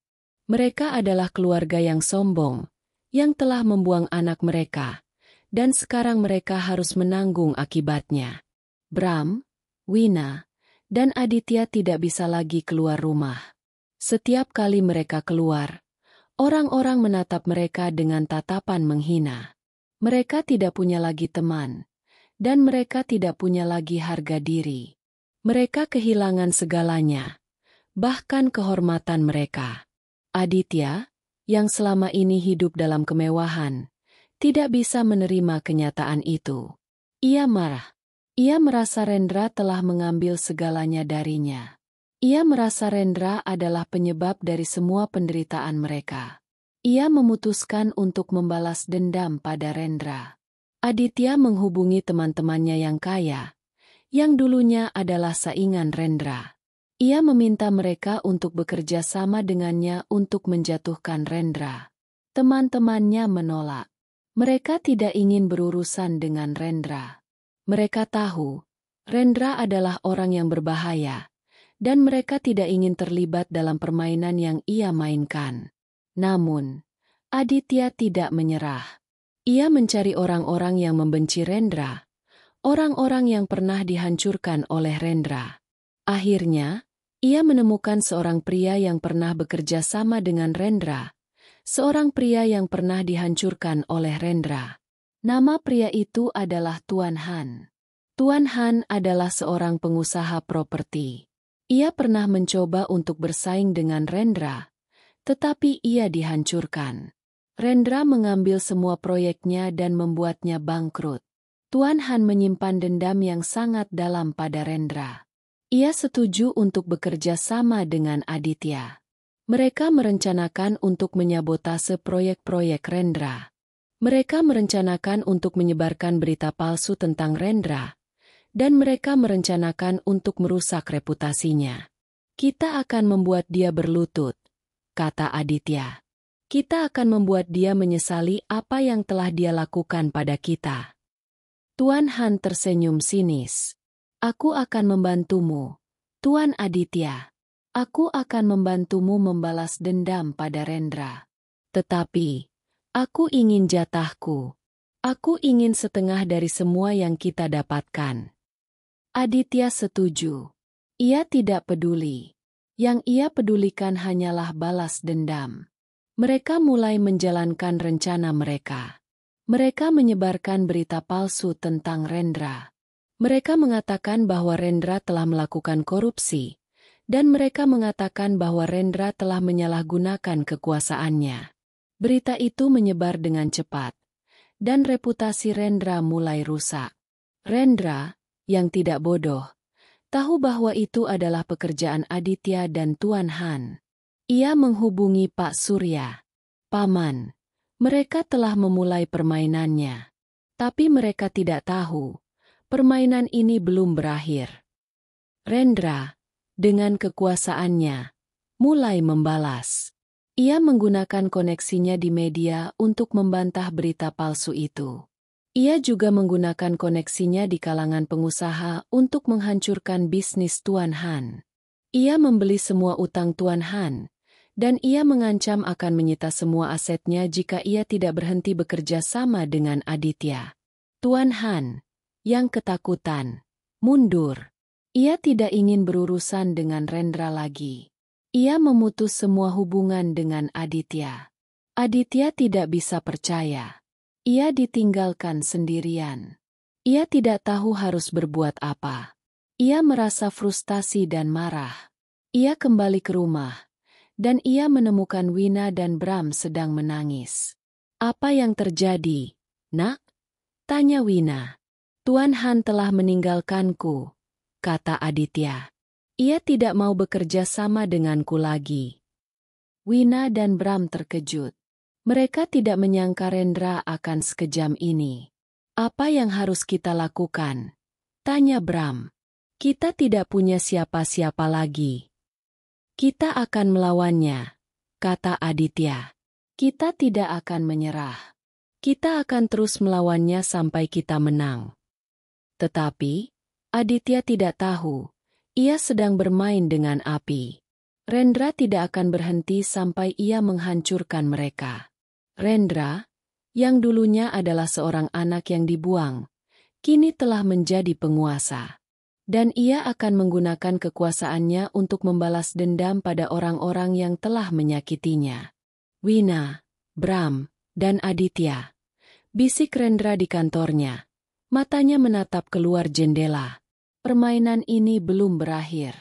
Mereka adalah keluarga yang sombong, yang telah membuang anak mereka, dan sekarang mereka harus menanggung akibatnya. Bram, Wina, dan Aditya tidak bisa lagi keluar rumah. Setiap kali mereka keluar, orang-orang menatap mereka dengan tatapan menghina. Mereka tidak punya lagi teman, dan mereka tidak punya lagi harga diri. Mereka kehilangan segalanya, bahkan kehormatan mereka. Aditya, yang selama ini hidup dalam kemewahan, tidak bisa menerima kenyataan itu. Ia marah. Ia merasa Rendra telah mengambil segalanya darinya. Ia merasa Rendra adalah penyebab dari semua penderitaan mereka. Ia memutuskan untuk membalas dendam pada Rendra. Aditya menghubungi teman-temannya yang kaya, yang dulunya adalah saingan Rendra. Ia meminta mereka untuk bekerja sama dengannya untuk menjatuhkan Rendra. Teman-temannya menolak. Mereka tidak ingin berurusan dengan Rendra. Mereka tahu, Rendra adalah orang yang berbahaya, dan mereka tidak ingin terlibat dalam permainan yang ia mainkan. Namun, Aditya tidak menyerah. Ia mencari orang-orang yang membenci Rendra, orang-orang yang pernah dihancurkan oleh Rendra. Akhirnya, ia menemukan seorang pria yang pernah bekerja sama dengan Rendra, Seorang pria yang pernah dihancurkan oleh Rendra. Nama pria itu adalah Tuan Han. Tuan Han adalah seorang pengusaha properti. Ia pernah mencoba untuk bersaing dengan Rendra, tetapi ia dihancurkan. Rendra mengambil semua proyeknya dan membuatnya bangkrut. Tuan Han menyimpan dendam yang sangat dalam pada Rendra. Ia setuju untuk bekerja sama dengan Aditya. Mereka merencanakan untuk menyabotase proyek-proyek Rendra. Mereka merencanakan untuk menyebarkan berita palsu tentang Rendra, dan mereka merencanakan untuk merusak reputasinya. Kita akan membuat dia berlutut, kata Aditya. Kita akan membuat dia menyesali apa yang telah dia lakukan pada kita. Tuan Han tersenyum sinis. Aku akan membantumu, Tuan Aditya. Aku akan membantumu membalas dendam pada Rendra. Tetapi, aku ingin jatahku. Aku ingin setengah dari semua yang kita dapatkan. Aditya setuju. Ia tidak peduli. Yang ia pedulikan hanyalah balas dendam. Mereka mulai menjalankan rencana mereka. Mereka menyebarkan berita palsu tentang Rendra. Mereka mengatakan bahwa Rendra telah melakukan korupsi, dan mereka mengatakan bahwa Rendra telah menyalahgunakan kekuasaannya. Berita itu menyebar dengan cepat, dan reputasi Rendra mulai rusak. Rendra, yang tidak bodoh, tahu bahwa itu adalah pekerjaan Aditya dan Tuan Han. Ia menghubungi Pak Surya. Paman, mereka telah memulai permainannya. Tapi mereka tidak tahu, permainan ini belum berakhir. Rendra, dengan kekuasaannya, mulai membalas. Ia menggunakan koneksinya di media untuk membantah berita palsu itu. Ia juga menggunakan koneksinya di kalangan pengusaha untuk menghancurkan bisnis Tuan Han. Ia membeli semua utang Tuan Han, dan ia mengancam akan menyita semua asetnya jika ia tidak berhenti bekerja sama dengan Aditya. Tuan Han, yang ketakutan, mundur. Ia tidak ingin berurusan dengan Rendra lagi. Ia memutus semua hubungan dengan Aditya. Aditya tidak bisa percaya. Ia ditinggalkan sendirian. Ia tidak tahu harus berbuat apa. Ia merasa frustasi dan marah. Ia kembali ke rumah, dan ia menemukan Wina dan Bram sedang menangis. Apa yang terjadi, nak? Tanya Wina. Tuan Han telah meninggalkanku, kata Aditya. Ia tidak mau bekerja sama denganku lagi. Wina dan Bram terkejut. Mereka tidak menyangka Rendra akan sekejam ini. Apa yang harus kita lakukan? Tanya Bram. Kita tidak punya siapa-siapa lagi. Kita akan melawannya, kata Aditya. Kita tidak akan menyerah. Kita akan terus melawannya sampai kita menang. Tetapi, Aditya tidak tahu. Ia sedang bermain dengan api. Rendra tidak akan berhenti sampai ia menghancurkan mereka. Rendra, yang dulunya adalah seorang anak yang dibuang, kini telah menjadi penguasa. Dan ia akan menggunakan kekuasaannya untuk membalas dendam pada orang-orang yang telah menyakitinya. Wina, Bram, dan Aditya. Bisik Rendra di kantornya. Matanya menatap keluar jendela. Permainan ini belum berakhir.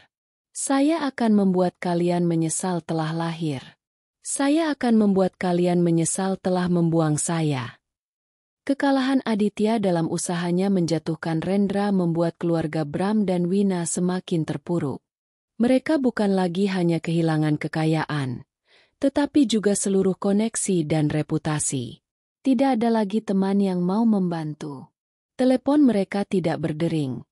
Saya akan membuat kalian menyesal telah lahir. Saya akan membuat kalian menyesal telah membuang saya. Kekalahan Aditya dalam usahanya menjatuhkan Rendra membuat keluarga Bram dan Wina semakin terpuruk. Mereka bukan lagi hanya kehilangan kekayaan, tetapi juga seluruh koneksi dan reputasi. Tidak ada lagi teman yang mau membantu. Telepon mereka tidak berdering,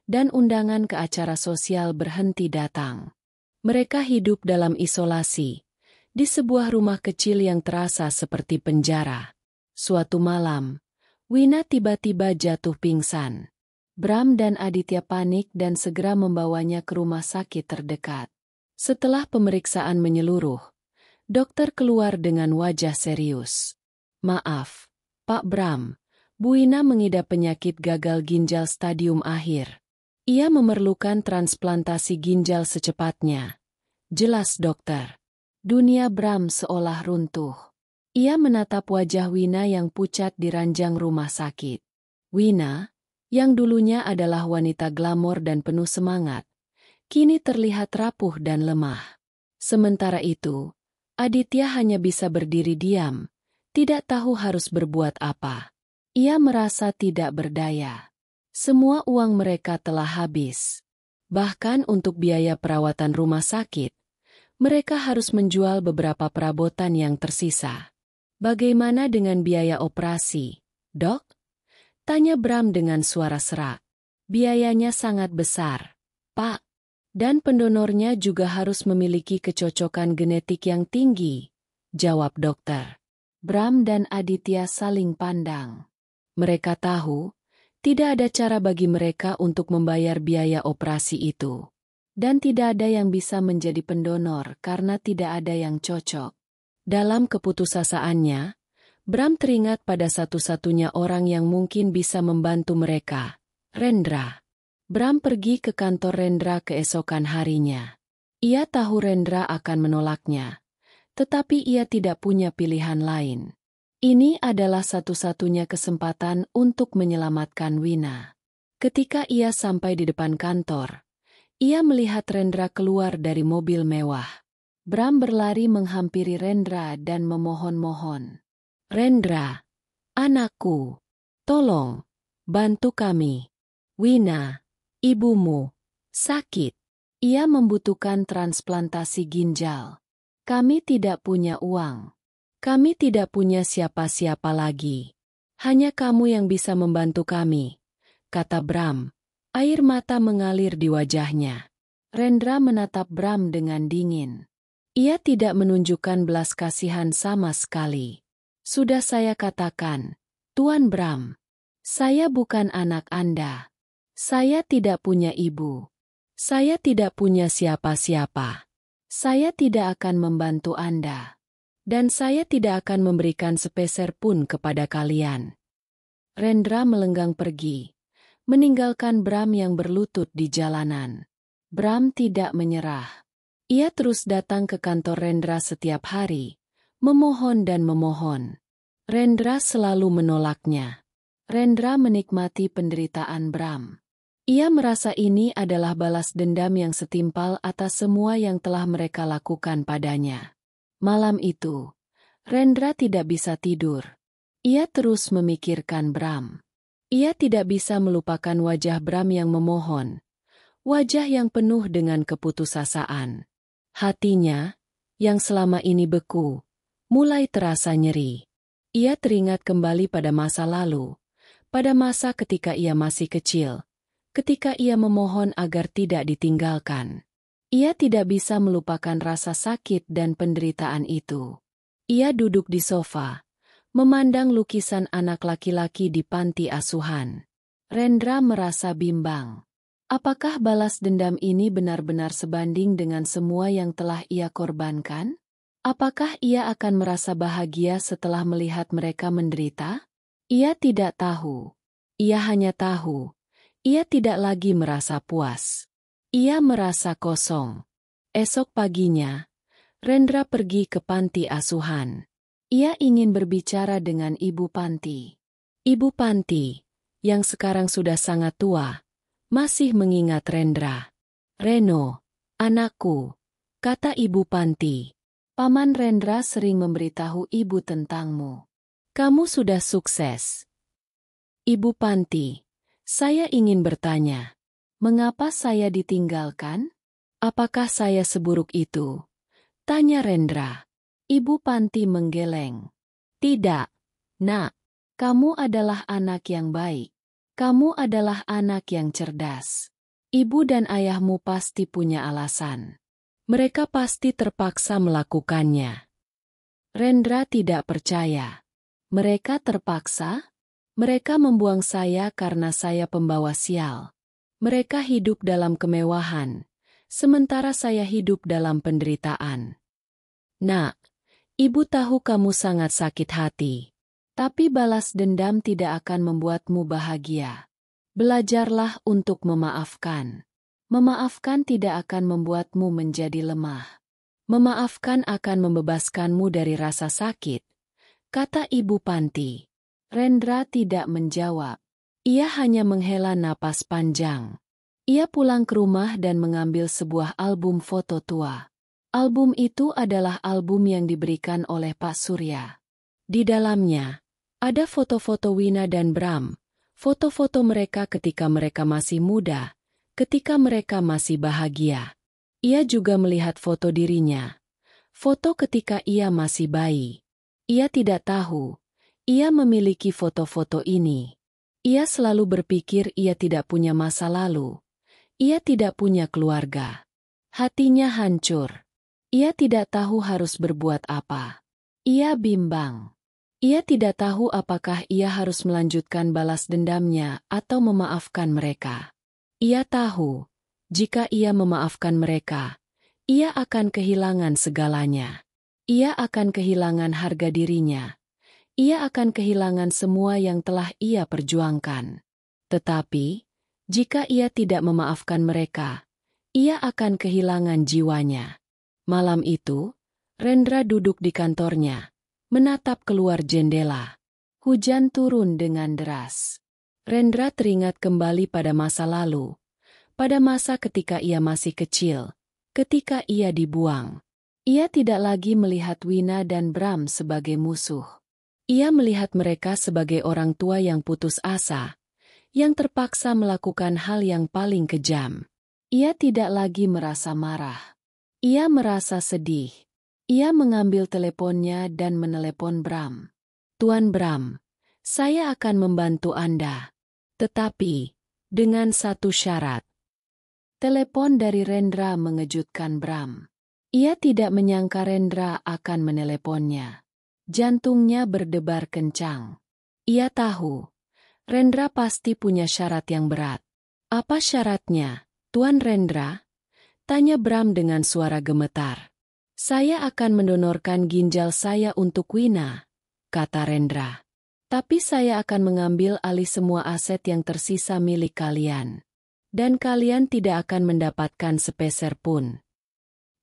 dan undangan ke acara sosial berhenti datang. Mereka hidup dalam isolasi, di sebuah rumah kecil yang terasa seperti penjara. Suatu malam, Wina tiba-tiba jatuh pingsan. Bram dan Aditya panik dan segera membawanya ke rumah sakit terdekat. Setelah pemeriksaan menyeluruh, dokter keluar dengan wajah serius. Maaf, Pak Bram, Bu Wina mengidap penyakit gagal ginjal stadium akhir. Ia memerlukan transplantasi ginjal secepatnya. Jelas dokter. Dunia Bram seolah runtuh. Ia menatap wajah Wina yang pucat di ranjang rumah sakit. Wina, yang dulunya adalah wanita glamor dan penuh semangat, kini terlihat rapuh dan lemah. Sementara itu, Aditya hanya bisa berdiri diam, tidak tahu harus berbuat apa. Ia merasa tidak berdaya. Semua uang mereka telah habis. Bahkan untuk biaya perawatan rumah sakit, mereka harus menjual beberapa perabotan yang tersisa. Bagaimana dengan biaya operasi, Dok? Tanya Bram dengan suara serak. Biayanya sangat besar, Pak. Dan pendonornya juga harus memiliki kecocokan genetik yang tinggi, jawab dokter. Bram dan Aditya saling pandang. Mereka tahu, tidak ada cara bagi mereka untuk membayar biaya operasi itu. Dan tidak ada yang bisa menjadi pendonor karena tidak ada yang cocok. Dalam keputusasaannya, Bram teringat pada satu-satunya orang yang mungkin bisa membantu mereka, Rendra. Bram pergi ke kantor Rendra keesokan harinya. Ia tahu Rendra akan menolaknya, tetapi ia tidak punya pilihan lain. Ini adalah satu-satunya kesempatan untuk menyelamatkan Wina. Ketika ia sampai di depan kantor, ia melihat Rendra keluar dari mobil mewah. Bram berlari menghampiri Rendra dan memohon-mohon. Rendra, anakku, tolong, bantu kami. Wina, ibumu, sakit. Ia membutuhkan transplantasi ginjal. Kami tidak punya uang. Kami tidak punya siapa-siapa lagi. Hanya kamu yang bisa membantu kami, kata Bram. Air mata mengalir di wajahnya. Rendra menatap Bram dengan dingin. Ia tidak menunjukkan belas kasihan sama sekali. Sudah saya katakan, Tuan Bram, saya bukan anak Anda. Saya tidak punya ibu. Saya tidak punya siapa-siapa. Saya tidak akan membantu Anda. Dan saya tidak akan memberikan sepeser pun kepada kalian. Rendra melenggang pergi, meninggalkan Bram yang berlutut di jalanan. Bram tidak menyerah. Ia terus datang ke kantor Rendra setiap hari, memohon dan memohon. Rendra selalu menolaknya. Rendra menikmati penderitaan Bram. Ia merasa ini adalah balas dendam yang setimpal atas semua yang telah mereka lakukan padanya. Malam itu, Rendra tidak bisa tidur. Ia terus memikirkan Bram. Ia tidak bisa melupakan wajah Bram yang memohon, wajah yang penuh dengan keputusasaan. Hatinya, yang selama ini beku, mulai terasa nyeri. Ia teringat kembali pada masa lalu, pada masa ketika ia masih kecil, ketika ia memohon agar tidak ditinggalkan. Ia tidak bisa melupakan rasa sakit dan penderitaan itu. Ia duduk di sofa, memandang lukisan anak laki-laki di panti asuhan. Rendra merasa bimbang. Apakah balas dendam ini benar-benar sebanding dengan semua yang telah ia korbankan? Apakah ia akan merasa bahagia setelah melihat mereka menderita? Ia tidak tahu. Ia hanya tahu, ia tidak lagi merasa puas. Ia merasa kosong. Esok paginya, Rendra pergi ke panti asuhan. Ia ingin berbicara dengan ibu panti. Ibu panti, yang sekarang sudah sangat tua, masih mengingat Rendra. Reno, anakku, kata ibu panti. Paman Rendra sering memberitahu ibu tentangmu. Kamu sudah sukses. Ibu panti, saya ingin bertanya. Mengapa saya ditinggalkan? Apakah saya seburuk itu? Tanya Rendra. Ibu panti menggeleng. Tidak, nak. Kamu adalah anak yang baik. Kamu adalah anak yang cerdas. Ibu dan ayahmu pasti punya alasan. Mereka pasti terpaksa melakukannya. Rendra tidak percaya. Mereka terpaksa? Mereka membuang saya karena saya pembawa sial. Mereka hidup dalam kemewahan, sementara saya hidup dalam penderitaan. Nak, ibu tahu kamu sangat sakit hati. Tapi balas dendam tidak akan membuatmu bahagia. Belajarlah untuk memaafkan. Memaafkan tidak akan membuatmu menjadi lemah. Memaafkan akan membebaskanmu dari rasa sakit, kata Ibu Panti. Rendra tidak menjawab. Ia hanya menghela napas panjang. Ia pulang ke rumah dan mengambil sebuah album foto tua. Album itu adalah album yang diberikan oleh Pak Surya. Di dalamnya, ada foto-foto Wina dan Bram, foto-foto mereka ketika mereka masih muda, ketika mereka masih bahagia. Ia juga melihat foto dirinya, foto ketika ia masih bayi. Ia tidak tahu, ia memiliki foto-foto ini. Ia selalu berpikir ia tidak punya masa lalu. Ia tidak punya keluarga. Hatinya hancur. Ia tidak tahu harus berbuat apa. Ia bimbang. Ia tidak tahu apakah ia harus melanjutkan balas dendamnya atau memaafkan mereka. Ia tahu, jika ia memaafkan mereka, ia akan kehilangan segalanya. Ia akan kehilangan harga dirinya. Ia akan kehilangan semua yang telah ia perjuangkan. Tetapi, jika ia tidak memaafkan mereka, ia akan kehilangan jiwanya. Malam itu, Rendra duduk di kantornya, menatap keluar jendela. Hujan turun dengan deras. Rendra teringat kembali pada masa lalu, pada masa ketika ia masih kecil, ketika ia dibuang. Ia tidak lagi melihat Wina dan Bram sebagai musuh. Ia melihat mereka sebagai orang tua yang putus asa, yang terpaksa melakukan hal yang paling kejam. Ia tidak lagi merasa marah. Ia merasa sedih. Ia mengambil teleponnya dan menelepon Bram. "Tuan Bram, saya akan membantu Anda. Tetapi, dengan satu syarat." Telepon dari Rendra mengejutkan Bram. Ia tidak menyangka Rendra akan meneleponnya. Jantungnya berdebar kencang. Ia tahu, Rendra pasti punya syarat yang berat. "Apa syaratnya, Tuan Rendra?" tanya Bram dengan suara gemetar. "Saya akan mendonorkan ginjal saya untuk Wina," kata Rendra. "Tapi saya akan mengambil alih semua aset yang tersisa milik kalian. Dan kalian tidak akan mendapatkan sepeser pun."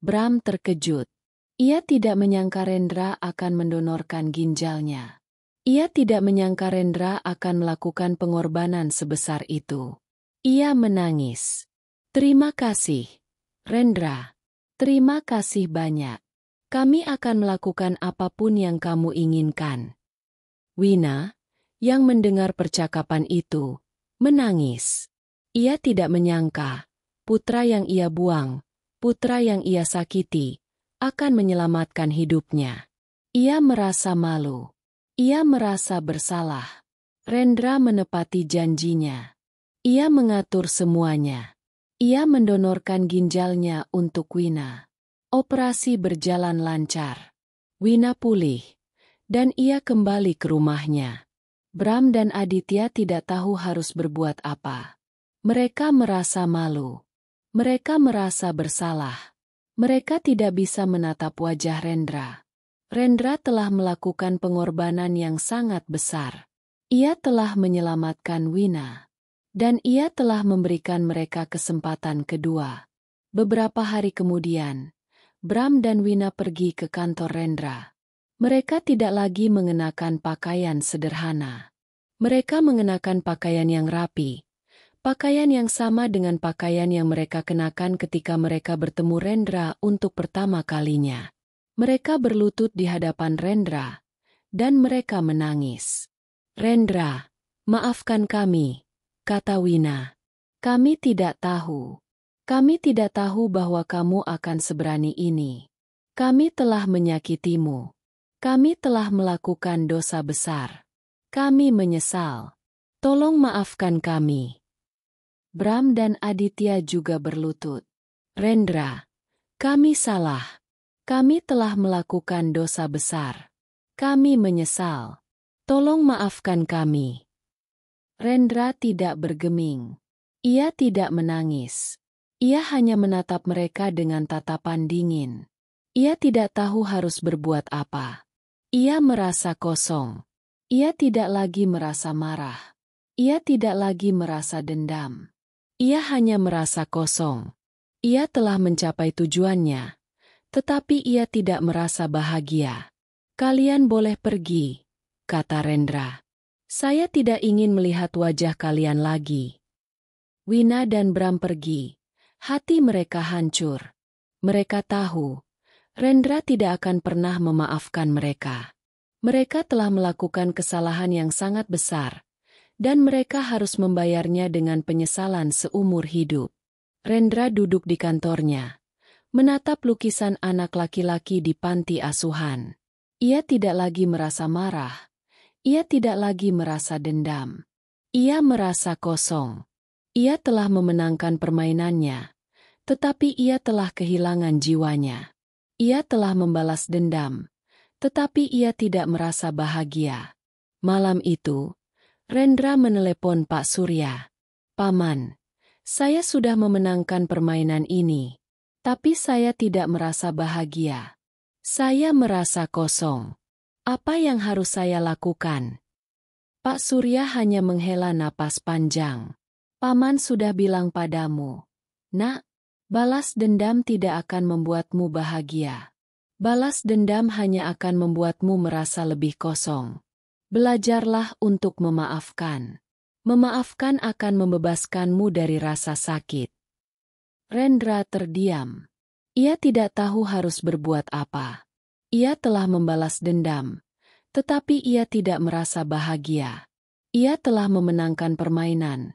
Bram terkejut. Ia tidak menyangka Rendra akan mendonorkan ginjalnya. Ia tidak menyangka Rendra akan melakukan pengorbanan sebesar itu. Ia menangis. "Terima kasih, Rendra. Terima kasih banyak. Kami akan melakukan apapun yang kamu inginkan." Wina, yang mendengar percakapan itu, menangis. Ia tidak menyangka, putra yang ia buang, putra yang ia sakiti, akan menyelamatkan hidupnya. Ia merasa malu. Ia merasa bersalah. Rendra menepati janjinya. Ia mengatur semuanya. Ia mendonorkan ginjalnya untuk Wina. Operasi berjalan lancar. Wina pulih. Dan ia kembali ke rumahnya. Bram dan Aditya tidak tahu harus berbuat apa. Mereka merasa malu. Mereka merasa bersalah. Mereka tidak bisa menatap wajah Rendra. Rendra telah melakukan pengorbanan yang sangat besar. Ia telah menyelamatkan Wina. Dan ia telah memberikan mereka kesempatan kedua. Beberapa hari kemudian, Bram dan Wina pergi ke kantor Rendra. Mereka tidak lagi mengenakan pakaian sederhana. Mereka mengenakan pakaian yang rapi. Pakaian yang sama dengan pakaian yang mereka kenakan ketika mereka bertemu Rendra untuk pertama kalinya. Mereka berlutut di hadapan Rendra. Dan mereka menangis. "Rendra, maafkan kami," kata Wina. "Kami tidak tahu. Kami tidak tahu bahwa kamu akan seberani ini. Kami telah menyakitimu. Kami telah melakukan dosa besar. Kami menyesal. Tolong maafkan kami." Bram dan Aditya juga berlutut. "Rendra, kami salah. Kami telah melakukan dosa besar. Kami menyesal. Tolong maafkan kami." Rendra tidak bergeming. Ia tidak menangis. Ia hanya menatap mereka dengan tatapan dingin. Ia tidak tahu harus berbuat apa. Ia merasa kosong. Ia tidak lagi merasa marah. Ia tidak lagi merasa dendam. Ia hanya merasa kosong. Ia telah mencapai tujuannya, tetapi ia tidak merasa bahagia. Kalian boleh pergi, kata Rendra. Saya tidak ingin melihat wajah kalian lagi. Wina dan Bram pergi. Hati mereka hancur. Mereka tahu, Rendra tidak akan pernah memaafkan mereka. Mereka telah melakukan kesalahan yang sangat besar, dan mereka harus membayarnya dengan penyesalan seumur hidup. Rendra duduk di kantornya, menatap lukisan anak laki-laki di panti asuhan. Ia tidak lagi merasa marah. Ia tidak lagi merasa dendam. Ia merasa kosong. Ia telah memenangkan permainannya, tetapi ia telah kehilangan jiwanya. Ia telah membalas dendam, tetapi ia tidak merasa bahagia. Malam itu, Rendra menelepon Pak Surya. Paman, saya sudah memenangkan permainan ini, tapi saya tidak merasa bahagia. Saya merasa kosong. Apa yang harus saya lakukan? Pak Surya hanya menghela napas panjang. Paman sudah bilang padamu, Nak, balas dendam tidak akan membuatmu bahagia. Balas dendam hanya akan membuatmu merasa lebih kosong. Belajarlah untuk memaafkan. Memaafkan akan membebaskanmu dari rasa sakit. Rendra terdiam. Ia tidak tahu harus berbuat apa. Ia telah membalas dendam, tetapi ia tidak merasa bahagia. Ia telah memenangkan permainan,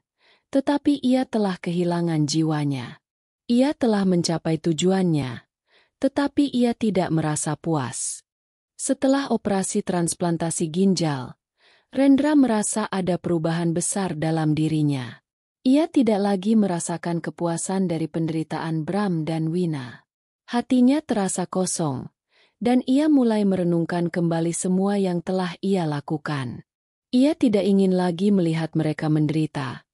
tetapi ia telah kehilangan jiwanya. Ia telah mencapai tujuannya, tetapi ia tidak merasa puas. Setelah operasi transplantasi ginjal, Rendra merasa ada perubahan besar dalam dirinya. Ia tidak lagi merasakan kepuasan dari penderitaan Bram dan Wina. Hatinya terasa kosong, dan ia mulai merenungkan kembali semua yang telah ia lakukan. Ia tidak ingin lagi melihat mereka menderita,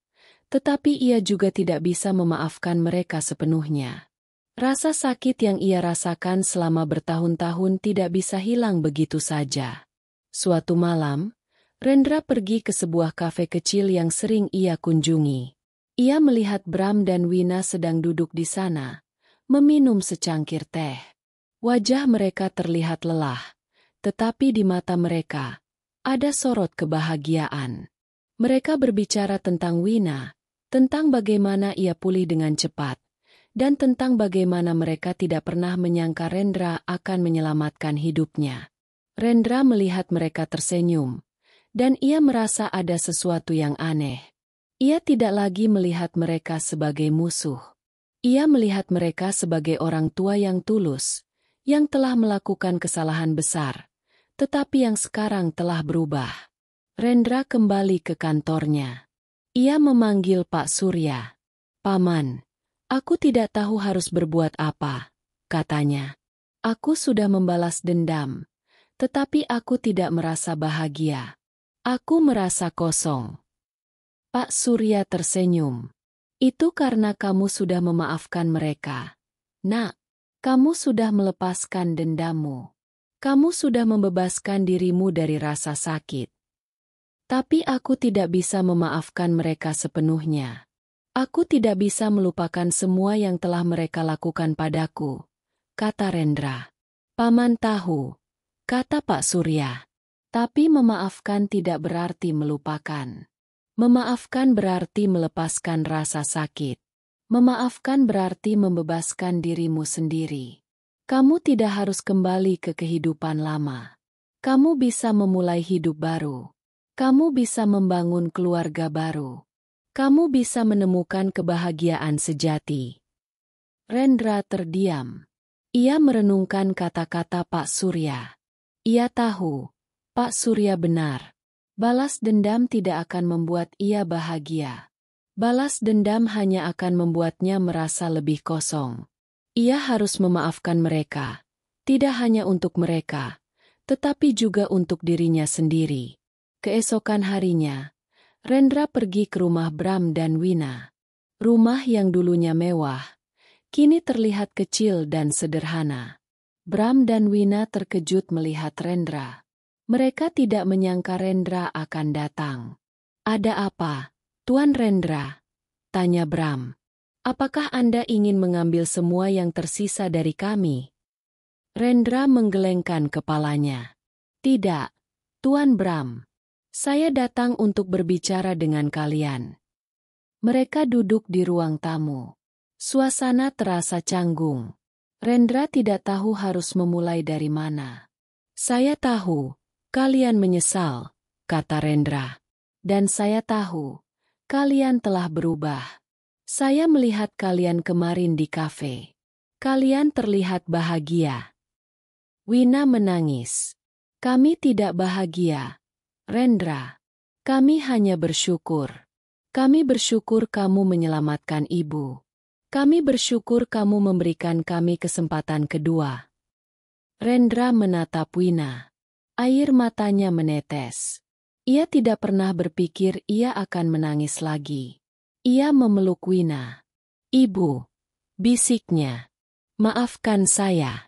tetapi ia juga tidak bisa memaafkan mereka sepenuhnya. Rasa sakit yang ia rasakan selama bertahun-tahun tidak bisa hilang begitu saja. Suatu malam, Rendra pergi ke sebuah kafe kecil yang sering ia kunjungi. Ia melihat Bram dan Wina sedang duduk di sana, meminum secangkir teh. Wajah mereka terlihat lelah, tetapi di mata mereka ada sorot kebahagiaan. Mereka berbicara tentang Wina, tentang bagaimana ia pulih dengan cepat, dan tentang bagaimana mereka tidak pernah menyangka Rendra akan menyelamatkan hidupnya. Rendra melihat mereka tersenyum, dan ia merasa ada sesuatu yang aneh. Ia tidak lagi melihat mereka sebagai musuh. Ia melihat mereka sebagai orang tua yang tulus, yang telah melakukan kesalahan besar, tetapi yang sekarang telah berubah. Rendra kembali ke kantornya. Ia memanggil Pak Surya. Paman, aku tidak tahu harus berbuat apa, katanya. Aku sudah membalas dendam, tetapi aku tidak merasa bahagia. Aku merasa kosong. Pak Surya tersenyum. Itu karena kamu sudah memaafkan mereka. Nak, kamu sudah melepaskan dendammu. Kamu sudah membebaskan dirimu dari rasa sakit. Tapi aku tidak bisa memaafkan mereka sepenuhnya. Aku tidak bisa melupakan semua yang telah mereka lakukan padaku, kata Rendra. Paman tahu, kata Pak Surya. Tapi memaafkan tidak berarti melupakan. Memaafkan berarti melepaskan rasa sakit. Memaafkan berarti membebaskan dirimu sendiri. Kamu tidak harus kembali ke kehidupan lama. Kamu bisa memulai hidup baru. Kamu bisa membangun keluarga baru. Kamu bisa menemukan kebahagiaan sejati. Rendra terdiam. Ia merenungkan kata-kata Pak Surya. Ia tahu, Pak Surya benar. Balas dendam tidak akan membuat ia bahagia. Balas dendam hanya akan membuatnya merasa lebih kosong. Ia harus memaafkan mereka, tidak hanya untuk mereka, tetapi juga untuk dirinya sendiri. Keesokan harinya, Rendra pergi ke rumah Bram dan Wina. Rumah yang dulunya mewah, kini terlihat kecil dan sederhana. Bram dan Wina terkejut melihat Rendra. Mereka tidak menyangka Rendra akan datang. Ada apa, Tuan Rendra? Tanya Bram. Apakah Anda ingin mengambil semua yang tersisa dari kami? Rendra menggelengkan kepalanya. Tidak, Tuan Bram. Saya datang untuk berbicara dengan kalian. Mereka duduk di ruang tamu. Suasana terasa canggung. Rendra tidak tahu harus memulai dari mana. Saya tahu, kalian menyesal, kata Rendra. Dan saya tahu, kalian telah berubah. Saya melihat kalian kemarin di kafe. Kalian terlihat bahagia. Wina menangis. Kami tidak bahagia, Rendra. Kami hanya bersyukur. Kami bersyukur kamu menyelamatkan ibu. Kami bersyukur kamu memberikan kami kesempatan kedua. Rendra menatap Wina. Air matanya menetes. Ia tidak pernah berpikir ia akan menangis lagi. Ia memeluk Wina. Ibu, bisiknya. Maafkan saya.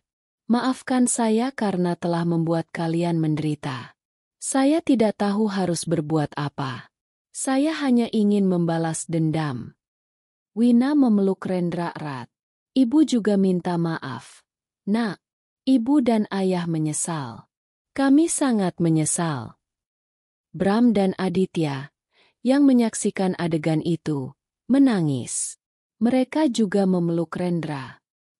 Maafkan saya karena telah membuat kalian menderita. Saya tidak tahu harus berbuat apa. Saya hanya ingin membalas dendam. Wina memeluk Rendra erat. Ibu juga minta maaf. Nak, ibu dan ayah menyesal. Kami sangat menyesal. Bram dan Aditya, yang menyaksikan adegan itu, menangis. Mereka juga memeluk Rendra.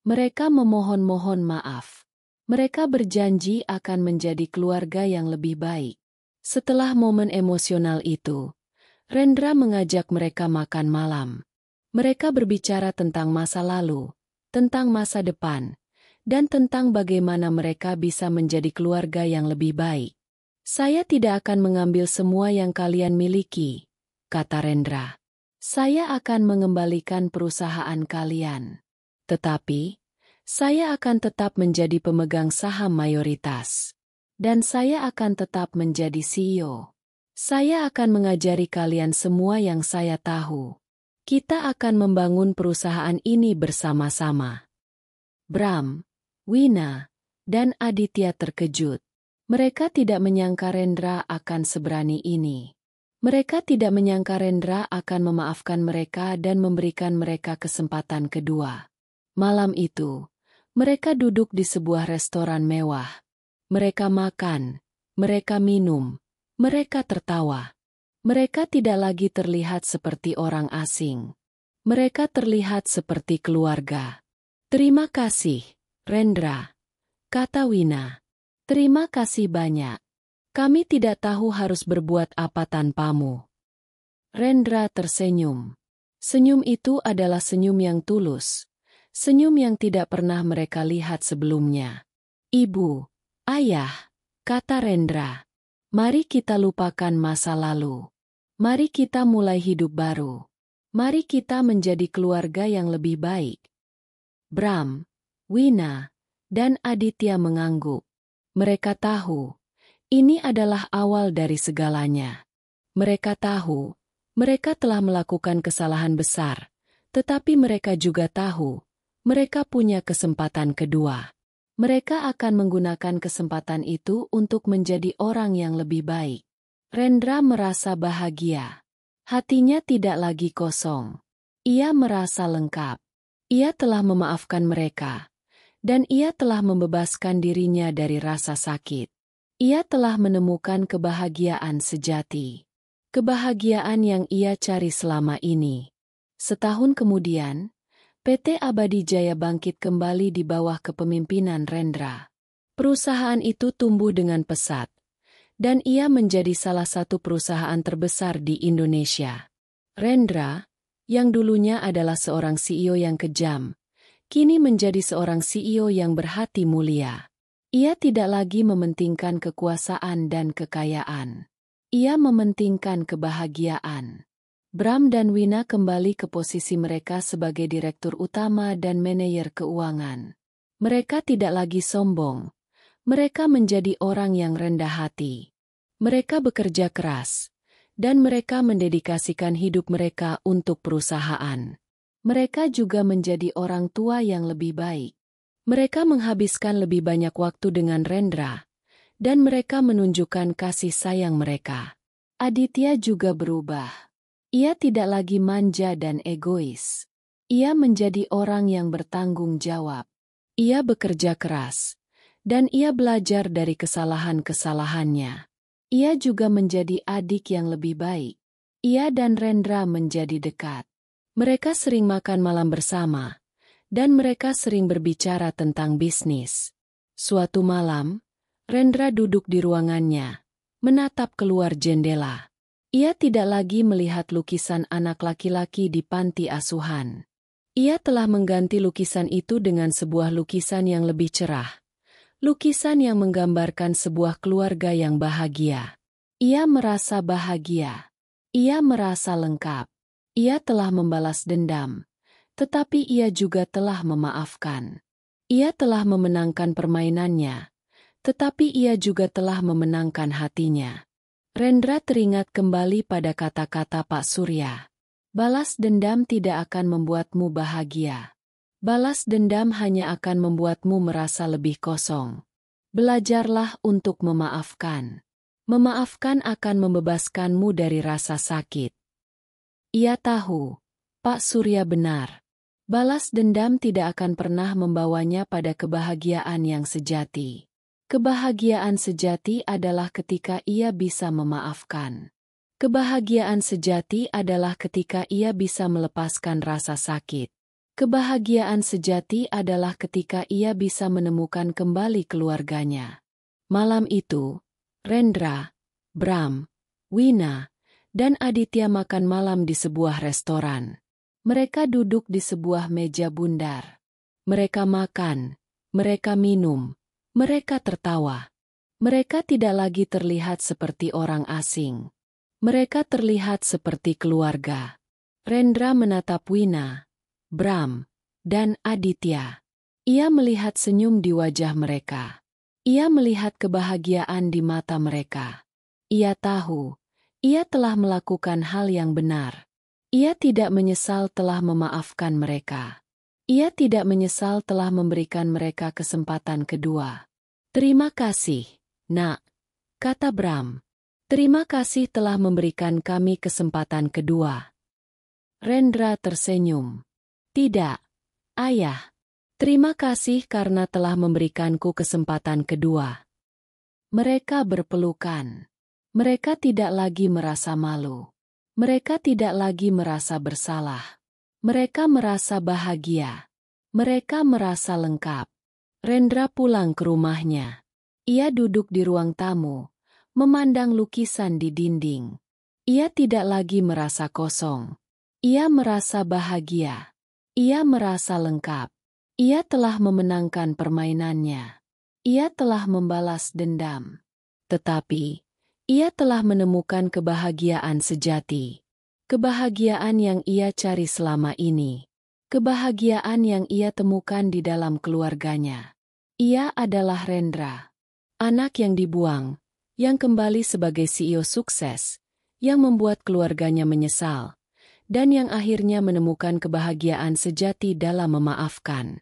Mereka memohon-mohon maaf. Mereka berjanji akan menjadi keluarga yang lebih baik. Setelah momen emosional itu, Rendra mengajak mereka makan malam. Mereka berbicara tentang masa lalu, tentang masa depan, dan tentang bagaimana mereka bisa menjadi keluarga yang lebih baik. Saya tidak akan mengambil semua yang kalian miliki, kata Rendra. Saya akan mengembalikan perusahaan kalian. Tetapi, saya akan tetap menjadi pemegang saham mayoritas. Dan saya akan tetap menjadi CEO. Saya akan mengajari kalian semua yang saya tahu. Kita akan membangun perusahaan ini bersama-sama. Bram, Wina, dan Aditya terkejut. Mereka tidak menyangka Rendra akan seberani ini. Mereka tidak menyangka Rendra akan memaafkan mereka dan memberikan mereka kesempatan kedua. Malam itu, mereka duduk di sebuah restoran mewah. Mereka makan, mereka minum, mereka tertawa. Mereka tidak lagi terlihat seperti orang asing. Mereka terlihat seperti keluarga. Terima kasih, Rendra, kata Wina. Terima kasih banyak. Kami tidak tahu harus berbuat apa tanpamu. Rendra tersenyum. Senyum itu adalah senyum yang tulus. Senyum yang tidak pernah mereka lihat sebelumnya. Ibu, ayah, kata Rendra. Mari kita lupakan masa lalu. Mari kita mulai hidup baru. Mari kita menjadi keluarga yang lebih baik. Bram, Wina, dan Aditya mengangguk. Mereka tahu, ini adalah awal dari segalanya. Mereka tahu, mereka telah melakukan kesalahan besar, tetapi mereka juga tahu, mereka punya kesempatan kedua. Mereka akan menggunakan kesempatan itu untuk menjadi orang yang lebih baik. Rendra merasa bahagia. Hatinya tidak lagi kosong. Ia merasa lengkap. Ia telah memaafkan mereka. Dan ia telah membebaskan dirinya dari rasa sakit. Ia telah menemukan kebahagiaan sejati. Kebahagiaan yang ia cari selama ini. Setahun kemudian, PT Abadi Jaya bangkit kembali di bawah kepemimpinan Rendra. Perusahaan itu tumbuh dengan pesat. Dan ia menjadi salah satu perusahaan terbesar di Indonesia. Rendra, yang dulunya adalah seorang CEO yang kejam, kini menjadi seorang CEO yang berhati mulia. Ia tidak lagi mementingkan kekuasaan dan kekayaan. Ia mementingkan kebahagiaan. Bram dan Wina kembali ke posisi mereka sebagai direktur utama dan manajer keuangan. Mereka tidak lagi sombong. Mereka menjadi orang yang rendah hati. Mereka bekerja keras. Dan mereka mendedikasikan hidup mereka untuk perusahaan. Mereka juga menjadi orang tua yang lebih baik. Mereka menghabiskan lebih banyak waktu dengan Rendra, dan mereka menunjukkan kasih sayang mereka. Aditya juga berubah. Ia tidak lagi manja dan egois. Ia menjadi orang yang bertanggung jawab. Ia bekerja keras, Dan ia belajar dari kesalahan-kesalahannya. Ia juga menjadi adik yang lebih baik. Ia dan Rendra menjadi dekat. Mereka sering makan malam bersama, dan mereka sering berbicara tentang bisnis. Suatu malam, Rendra duduk di ruangannya, menatap keluar jendela. Ia tidak lagi melihat lukisan anak laki-laki di panti asuhan. Ia telah mengganti lukisan itu dengan sebuah lukisan yang lebih cerah. Lukisan yang menggambarkan sebuah keluarga yang bahagia. Ia merasa bahagia. Ia merasa lengkap. Ia telah membalas dendam. Tetapi ia juga telah memaafkan. Ia telah memenangkan permainannya. Tetapi ia juga telah memenangkan hatinya. Rendra teringat kembali pada kata-kata Pak Surya. Balas dendam tidak akan membuatmu bahagia. Balas dendam hanya akan membuatmu merasa lebih kosong. Belajarlah untuk memaafkan. Memaafkan akan membebaskanmu dari rasa sakit. Ia tahu, Pak Surya benar. Balas dendam tidak akan pernah membawanya pada kebahagiaan yang sejati. Kebahagiaan sejati adalah ketika ia bisa memaafkan. Kebahagiaan sejati adalah ketika ia bisa melepaskan rasa sakit. Kebahagiaan sejati adalah ketika ia bisa menemukan kembali keluarganya. Malam itu, Rendra, Bram, Wina, dan Aditya makan malam di sebuah restoran. Mereka duduk di sebuah meja bundar. Mereka makan, mereka minum. Mereka tertawa. Mereka tidak lagi terlihat seperti orang asing. Mereka terlihat seperti keluarga. Rendra menatap Wina, Bram, dan Aditya. Ia melihat senyum di wajah mereka. Ia melihat kebahagiaan di mata mereka. Ia tahu, ia telah melakukan hal yang benar. Ia tidak menyesal telah memaafkan mereka. Ia tidak menyesal telah memberikan mereka kesempatan kedua. Terima kasih, Nak, kata Bram. Terima kasih telah memberikan kami kesempatan kedua. Rendra tersenyum. Tidak, Ayah. Terima kasih karena telah memberikanku kesempatan kedua. Mereka berpelukan. Mereka tidak lagi merasa malu. Mereka tidak lagi merasa bersalah. Mereka merasa bahagia. Mereka merasa lengkap. Rendra pulang ke rumahnya. Ia duduk di ruang tamu, memandang lukisan di dinding. Ia tidak lagi merasa kosong. Ia merasa bahagia. Ia merasa lengkap. Ia telah memenangkan permainannya. Ia telah membalas dendam. Tetapi, ia telah menemukan kebahagiaan sejati. Kebahagiaan yang ia cari selama ini. Kebahagiaan yang ia temukan di dalam keluarganya. Ia adalah Rendra. Anak yang dibuang, yang kembali sebagai CEO sukses, yang membuat keluarganya menyesal, dan yang akhirnya menemukan kebahagiaan sejati dalam memaafkan.